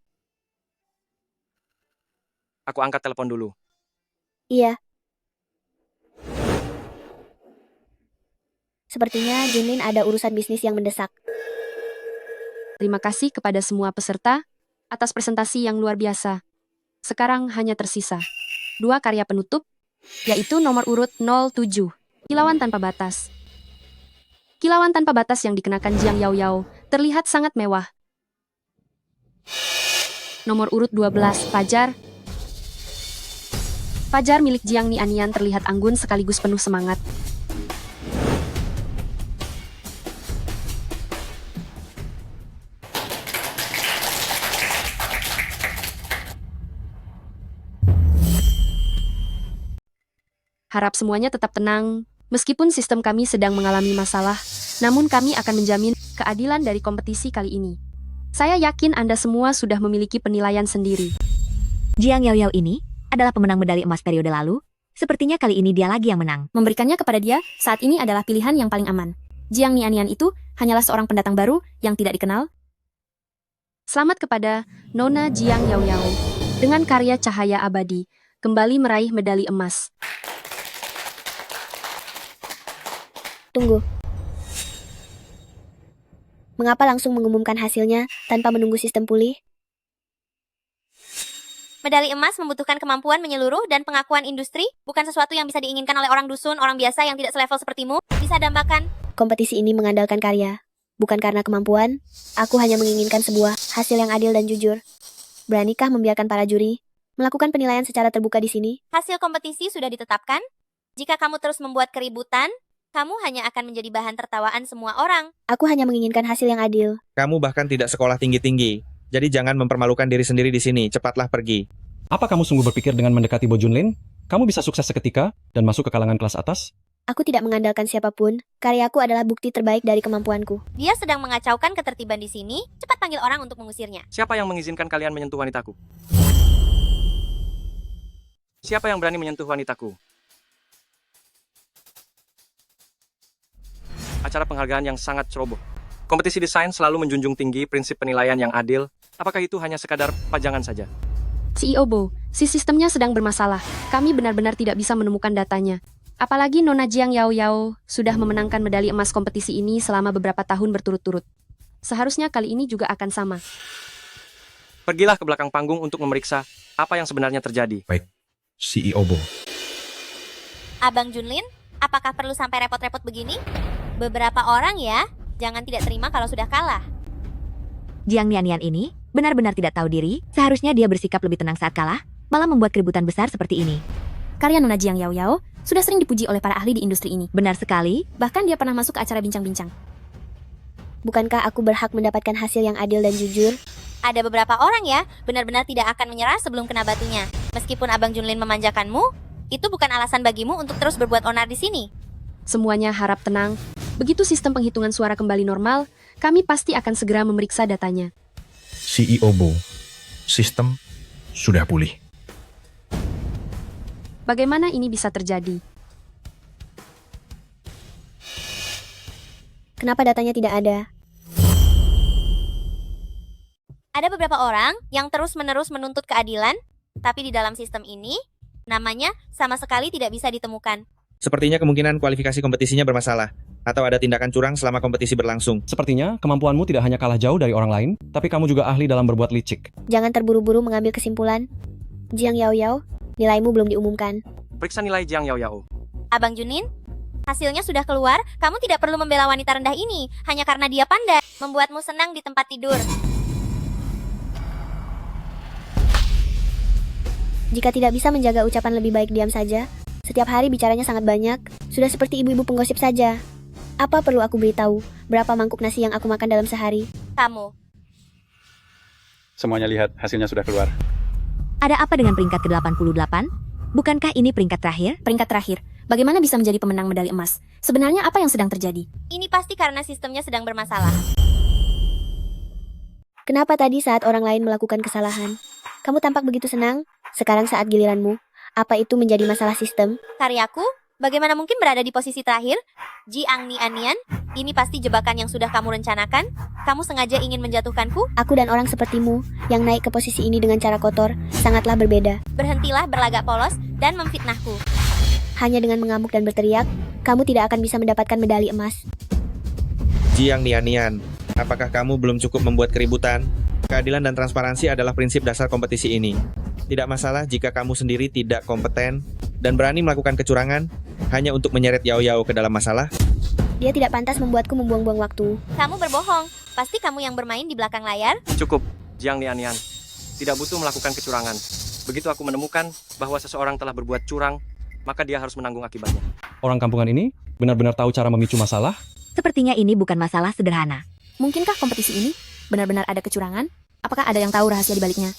Aku angkat telepon dulu. Iya. Sepertinya Junlin ada urusan bisnis yang mendesak. Terima kasih kepada semua peserta atas presentasi yang luar biasa. Sekarang hanya tersisa 2 karya penutup, yaitu nomor urut 07, Kilauan Tanpa Batas. Kilauan Tanpa Batas yang dikenakan Jiang Yaoyao terlihat sangat mewah. Nomor urut 12, Fajar. Fajar milik Jiang Nianian terlihat anggun sekaligus penuh semangat. Harap semuanya tetap tenang. Meskipun sistem kami sedang mengalami masalah, namun kami akan menjamin keadilan dari kompetisi kali ini. Saya yakin Anda semua sudah memiliki penilaian sendiri. Jiang Yaoyao ini adalah pemenang medali emas periode lalu. Sepertinya kali ini dia lagi yang menang. Memberikannya kepada dia saat ini adalah pilihan yang paling aman. Jiang Nianian itu hanyalah seorang pendatang baru yang tidak dikenal. Selamat kepada Nona Jiang Yaoyao dengan karya Cahaya Abadi kembali meraih medali emas. Tunggu. Mengapa langsung mengumumkan hasilnya tanpa menunggu sistem pulih? Medali emas membutuhkan kemampuan menyeluruh dan pengakuan industri, bukan sesuatu yang bisa diinginkan oleh orang dusun, orang biasa yang tidak selevel sepertimu. Bisa dambakan. Kompetisi ini mengandalkan karya, bukan karena kemampuan. Aku hanya menginginkan sebuah hasil yang adil dan jujur. Beranikah membiarkan para juri melakukan penilaian secara terbuka di sini? Hasil kompetisi sudah ditetapkan. Jika kamu terus membuat keributan, kamu hanya akan menjadi bahan tertawaan semua orang. Aku hanya menginginkan hasil yang adil. Kamu bahkan tidak sekolah tinggi-tinggi. Jadi jangan mempermalukan diri sendiri di sini. Cepatlah pergi. Apa kamu sungguh berpikir dengan mendekati Bo Junlin, kamu bisa sukses seketika dan masuk ke kalangan kelas atas? Aku tidak mengandalkan siapapun. Karyaku adalah bukti terbaik dari kemampuanku. Dia sedang mengacaukan ketertiban di sini. Cepat panggil orang untuk mengusirnya. Siapa yang mengizinkan kalian menyentuh wanitaku? Siapa yang berani menyentuh wanitaku? Acara penghargaan yang sangat ceroboh. Kompetisi desain selalu menjunjung tinggi prinsip penilaian yang adil. Apakah itu hanya sekadar pajangan saja? CEO Bo, si sistemnya sedang bermasalah. Kami benar-benar tidak bisa menemukan datanya. Apalagi Nona Jiang Yaoyao sudah memenangkan medali emas kompetisi ini selama beberapa tahun berturut-turut. Seharusnya kali ini juga akan sama. Pergilah ke belakang panggung untuk memeriksa apa yang sebenarnya terjadi. Baik, CEO Bo. Abang Junlin, apakah perlu sampai repot-repot begini? Beberapa orang ya, jangan tidak terima kalau sudah kalah. Jiang Nianian ini benar-benar tidak tahu diri. Seharusnya dia bersikap lebih tenang saat kalah, malah membuat keributan besar seperti ini. Karya Nona Jiang Yaoyao sudah sering dipuji oleh para ahli di industri ini. Benar sekali. Bahkan dia pernah masuk ke acara bincang-bincang. Bukankah aku berhak mendapatkan hasil yang adil dan jujur? Ada beberapa orang ya, benar-benar tidak akan menyerah sebelum kena batunya. Meskipun Abang Junlin memanjakanmu, itu bukan alasan bagimu untuk terus berbuat onar di sini. Semuanya harap tenang. Begitu sistem penghitungan suara kembali normal, kami pasti akan segera memeriksa datanya. CEO Bo, sistem sudah pulih. Bagaimana ini bisa terjadi? Kenapa datanya tidak ada? Ada beberapa orang yang terus-menerus menuntut keadilan, tapi di dalam sistem ini, namanya sama sekali tidak bisa ditemukan. Sepertinya kemungkinan kualifikasi kompetisinya bermasalah, atau ada tindakan curang selama kompetisi berlangsung. Sepertinya kemampuanmu tidak hanya kalah jauh dari orang lain, tapi kamu juga ahli dalam berbuat licik. Jangan terburu-buru mengambil kesimpulan. Jiang Yaoyao, nilaimu belum diumumkan. Periksa nilai Jiang Yaoyao. Abang Junin, hasilnya sudah keluar, kamu tidak perlu membela wanita rendah ini, hanya karena dia pandai, membuatmu senang di tempat tidur. Jika tidak bisa menjaga ucapan lebih baik diam saja. Setiap hari bicaranya sangat banyak, sudah seperti ibu-ibu penggosip saja. Apa perlu aku beritahu berapa mangkuk nasi yang aku makan dalam sehari? Kamu. Semuanya lihat, hasilnya sudah keluar. Ada apa dengan peringkat ke-88? Bukankah ini peringkat terakhir? Peringkat terakhir. Bagaimana bisa menjadi pemenang medali emas? Sebenarnya apa yang sedang terjadi? Ini pasti karena sistemnya sedang bermasalah. Kenapa tadi saat orang lain melakukan kesalahan, kamu tampak begitu senang? Sekarang saat giliranmu, apa itu menjadi masalah sistem? Karyaku, bagaimana mungkin berada di posisi terakhir? Jiang Nianian, ini pasti jebakan yang sudah kamu rencanakan? Kamu sengaja ingin menjatuhkanku? Aku dan orang sepertimu, yang naik ke posisi ini dengan cara kotor, sangatlah berbeda. Berhentilah berlagak polos dan memfitnahku. Hanya dengan mengamuk dan berteriak, kamu tidak akan bisa mendapatkan medali emas. Jiang Nianian, apakah kamu belum cukup membuat keributan? Keadilan dan transparansi adalah prinsip dasar kompetisi ini. Tidak masalah jika kamu sendiri tidak kompeten dan berani melakukan kecurangan hanya untuk menyeret Yao Yao ke dalam masalah. Dia tidak pantas membuatku membuang-buang waktu. Kamu berbohong. Pasti kamu yang bermain di belakang layar. Cukup, Jiang Nianian. Tidak butuh melakukan kecurangan. Begitu aku menemukan bahwa seseorang telah berbuat curang, maka dia harus menanggung akibatnya. Orang kampungan ini benar-benar tahu cara memicu masalah. Sepertinya ini bukan masalah sederhana. Mungkinkah kompetisi ini benar-benar ada kecurangan? Apakah ada yang tahu rahasia di baliknya?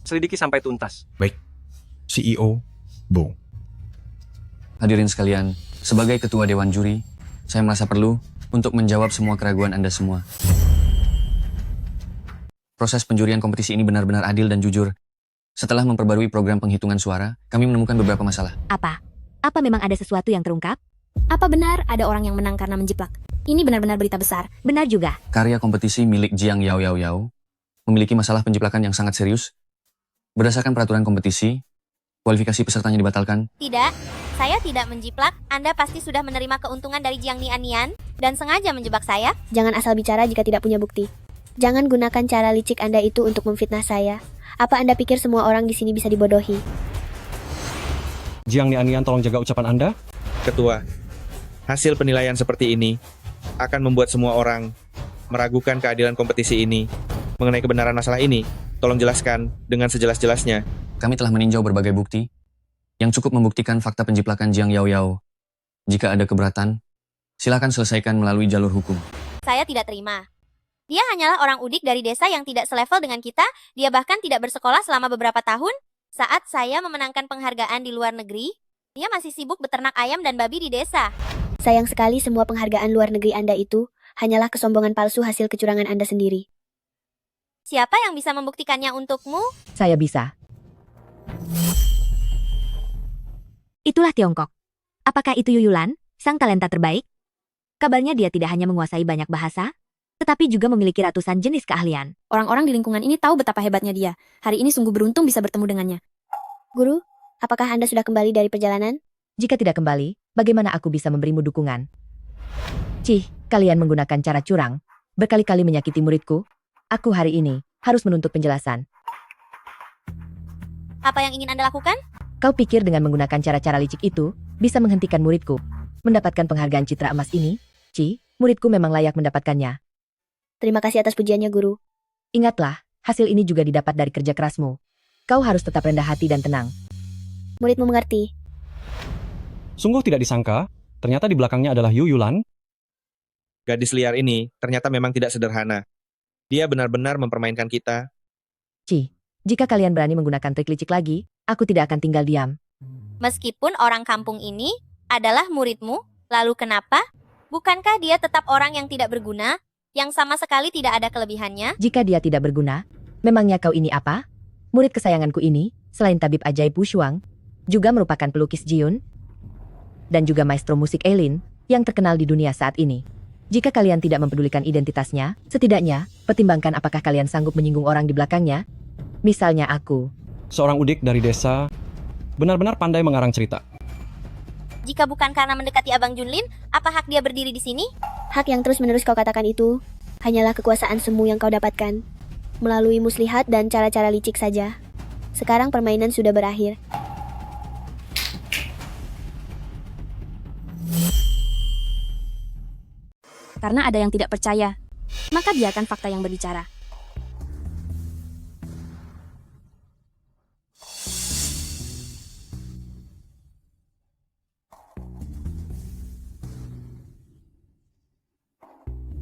Selidiki sampai tuntas. Baik, CEO Bo. Hadirin sekalian, sebagai ketua Dewan Juri, saya merasa perlu untuk menjawab semua keraguan Anda semua. Proses penjurian kompetisi ini benar-benar adil dan jujur. Setelah memperbarui program penghitungan suara, kami menemukan beberapa masalah. Apa? Apa memang ada sesuatu yang terungkap? Apa benar ada orang yang menang karena menjiplak? Ini benar-benar berita besar. Benar juga. Karya kompetisi milik Jiang Yao Yao Yao memiliki masalah penjiplakan yang sangat serius. Berdasarkan peraturan kompetisi, kualifikasi pesertanya dibatalkan. Tidak, saya tidak menjiplak. Anda pasti sudah menerima keuntungan dari Jiang Nianian dan sengaja menjebak saya. Jangan asal bicara jika tidak punya bukti. Jangan gunakan cara licik Anda itu untuk memfitnah saya. Apa Anda pikir semua orang di sini bisa dibodohi? Jiang Nianian, tolong jaga ucapan Anda. Ketua, hasil penilaian seperti ini akan membuat semua orang meragukan keadilan kompetisi ini. Mengenai kebenaran masalah ini, tolong jelaskan dengan sejelas-jelasnya. Kami telah meninjau berbagai bukti yang cukup membuktikan fakta penjiplakan Jiang Yao Yao. Jika ada keberatan, silakan selesaikan melalui jalur hukum. Saya tidak terima. Dia hanyalah orang udik dari desa yang tidak selevel dengan kita. Dia bahkan tidak bersekolah selama beberapa tahun. Saat saya memenangkan penghargaan di luar negeri, dia masih sibuk beternak ayam dan babi di desa. Sayang sekali semua penghargaan luar negeri Anda itu hanyalah kesombongan palsu hasil kecurangan Anda sendiri. Siapa yang bisa membuktikannya untukmu? Saya bisa. Itulah Tiongkok. Apakah itu Yuyulan, sang talenta terbaik? Kabarnya dia tidak hanya menguasai banyak bahasa, tetapi juga memiliki ratusan jenis keahlian. Orang-orang di lingkungan ini tahu betapa hebatnya dia. Hari ini sungguh beruntung bisa bertemu dengannya. Guru, apakah Anda sudah kembali dari perjalanan? Jika tidak kembali, bagaimana aku bisa memberimu dukungan? Cih, kalian menggunakan cara curang, berkali-kali menyakiti muridku. Aku hari ini harus menuntut penjelasan. Apa yang ingin Anda lakukan? Kau pikir dengan menggunakan cara-cara licik itu, bisa menghentikan muridku mendapatkan penghargaan citra emas ini? Ci, muridku memang layak mendapatkannya. Terima kasih atas pujiannya, Guru. Ingatlah, hasil ini juga didapat dari kerja kerasmu. Kau harus tetap rendah hati dan tenang. Muridmu mengerti. Sungguh tidak disangka, ternyata di belakangnya adalah Yuyulan. Gadis liar ini ternyata memang tidak sederhana. Dia benar-benar mempermainkan kita. Ci, jika kalian berani menggunakan trik licik lagi, aku tidak akan tinggal diam. Meskipun orang kampung ini adalah muridmu, lalu kenapa? Bukankah dia tetap orang yang tidak berguna, yang sama sekali tidak ada kelebihannya? Jika dia tidak berguna, memangnya kau ini apa? Murid kesayanganku ini, selain tabib ajaib Wu Shuang, juga merupakan pelukis Jiun, dan juga maestro musik Eileen, yang terkenal di dunia saat ini. Jika kalian tidak mempedulikan identitasnya, setidaknya, pertimbangkan apakah kalian sanggup menyinggung orang di belakangnya. Misalnya aku. Seorang udik dari desa, benar-benar pandai mengarang cerita. Jika bukan karena mendekati Abang Junlin, apa hak dia berdiri di sini? Hak yang terus-menerus kau katakan itu, hanyalah kekuasaan semu yang kau dapatkan. Melalui muslihat dan cara-cara licik saja. Sekarang permainan sudah berakhir. Karena ada yang tidak percaya, maka biarkan fakta yang berbicara.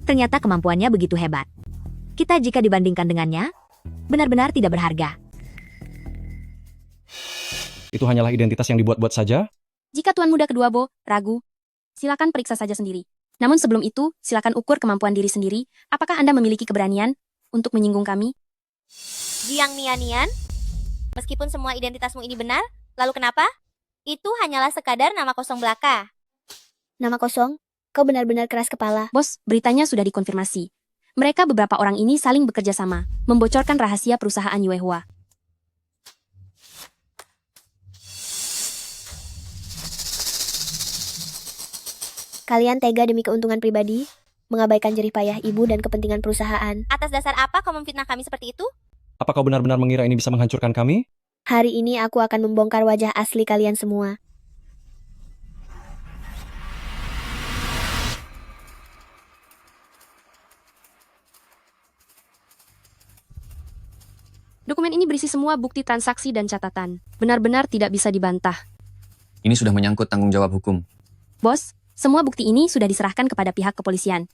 Ternyata kemampuannya begitu hebat. Kita jika dibandingkan dengannya, benar-benar tidak berharga. Itu hanyalah identitas yang dibuat-buat saja. Jika Tuan Muda Kedua Bo ragu, silakan periksa saja sendiri. Namun sebelum itu, silakan ukur kemampuan diri sendiri. Apakah Anda memiliki keberanian untuk menyinggung kami? Jiang Nian, meskipun semua identitasmu ini benar, lalu kenapa? Itu hanyalah sekadar nama kosong belaka. Nama kosong? Kau benar-benar keras kepala. Bos, beritanya sudah dikonfirmasi. Mereka beberapa orang ini saling bekerja sama, membocorkan rahasia perusahaan Yuehua. Kalian tega demi keuntungan pribadi, mengabaikan jerih payah ibu dan kepentingan perusahaan. Atas dasar apa kau memfitnah kami seperti itu? Apa kau benar-benar mengira ini bisa menghancurkan kami? Hari ini aku akan membongkar wajah asli kalian semua. Dokumen ini berisi semua bukti transaksi dan catatan. Benar-benar tidak bisa dibantah. Ini sudah menyangkut tanggung jawab hukum. Bos, semua bukti ini sudah diserahkan kepada pihak kepolisian.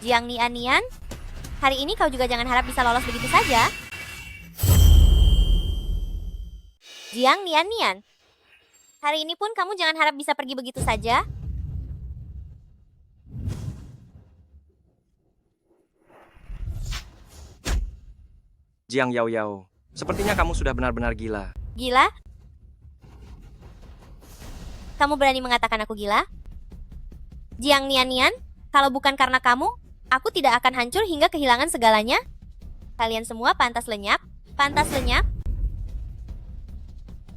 Jiang Nian, hari ini kau juga jangan harap bisa lolos begitu saja. Jiang Nian, hari ini pun kamu jangan harap bisa pergi begitu saja. Jiang Yaoyao, sepertinya kamu sudah benar-benar gila. Gila? Kamu berani mengatakan aku gila? Jiang Nian, kalau bukan karena kamu, aku tidak akan hancur hingga kehilangan segalanya. Kalian semua pantas lenyap, pantas lenyap.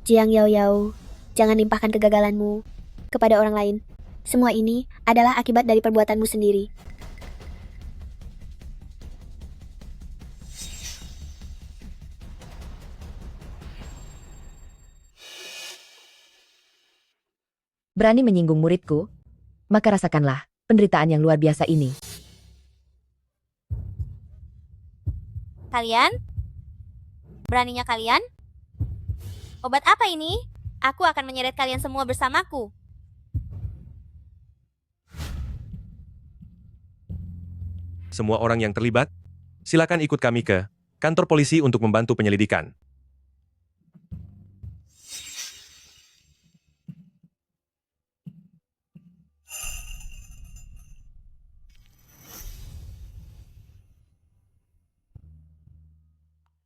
Jiang Yaoyao, jangan limpahkan kegagalanmu kepada orang lain. Semua ini adalah akibat dari perbuatanmu sendiri. Berani menyinggung muridku? Maka rasakanlah penderitaan yang luar biasa ini. Kalian? Beraninya kalian? Obat apa ini? Aku akan menyeret kalian semua bersamaku. Semua orang yang terlibat, silakan ikut kami ke kantor polisi untuk membantu penyelidikan.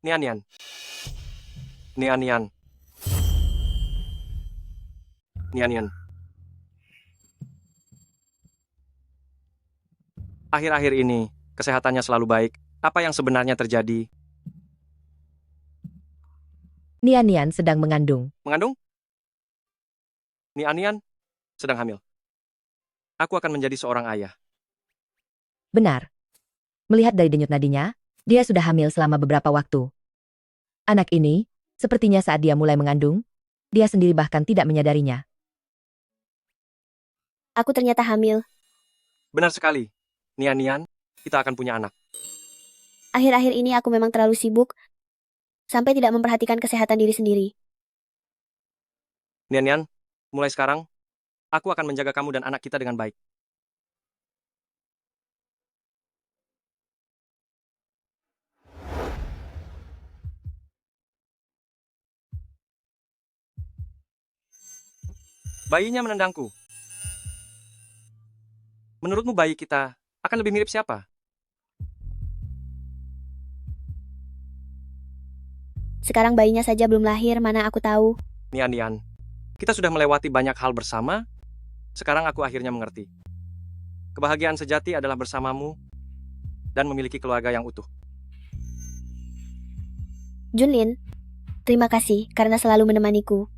Nian. Akhir-akhir ini, kesehatannya selalu baik. Apa yang sebenarnya terjadi? Nian sedang mengandung. Mengandung? Nian sedang hamil. Aku akan menjadi seorang ayah. Benar. Melihat dari denyut nadinya, dia sudah hamil selama beberapa waktu. Anak ini, sepertinya saat dia mulai mengandung, dia sendiri bahkan tidak menyadarinya. Aku ternyata hamil. Benar sekali. Nian, kita akan punya anak. Akhir-akhir ini aku memang terlalu sibuk, sampai tidak memperhatikan kesehatan diri sendiri. Nian, mulai sekarang, aku akan menjaga kamu dan anak kita dengan baik. Bayinya menendangku. Menurutmu bayi kita akan lebih mirip siapa? Sekarang bayinya saja belum lahir, mana aku tahu. Nian, kita sudah melewati banyak hal bersama. Sekarang aku akhirnya mengerti. Kebahagiaan sejati adalah bersamamu dan memiliki keluarga yang utuh. Junlin, terima kasih karena selalu menemaniku.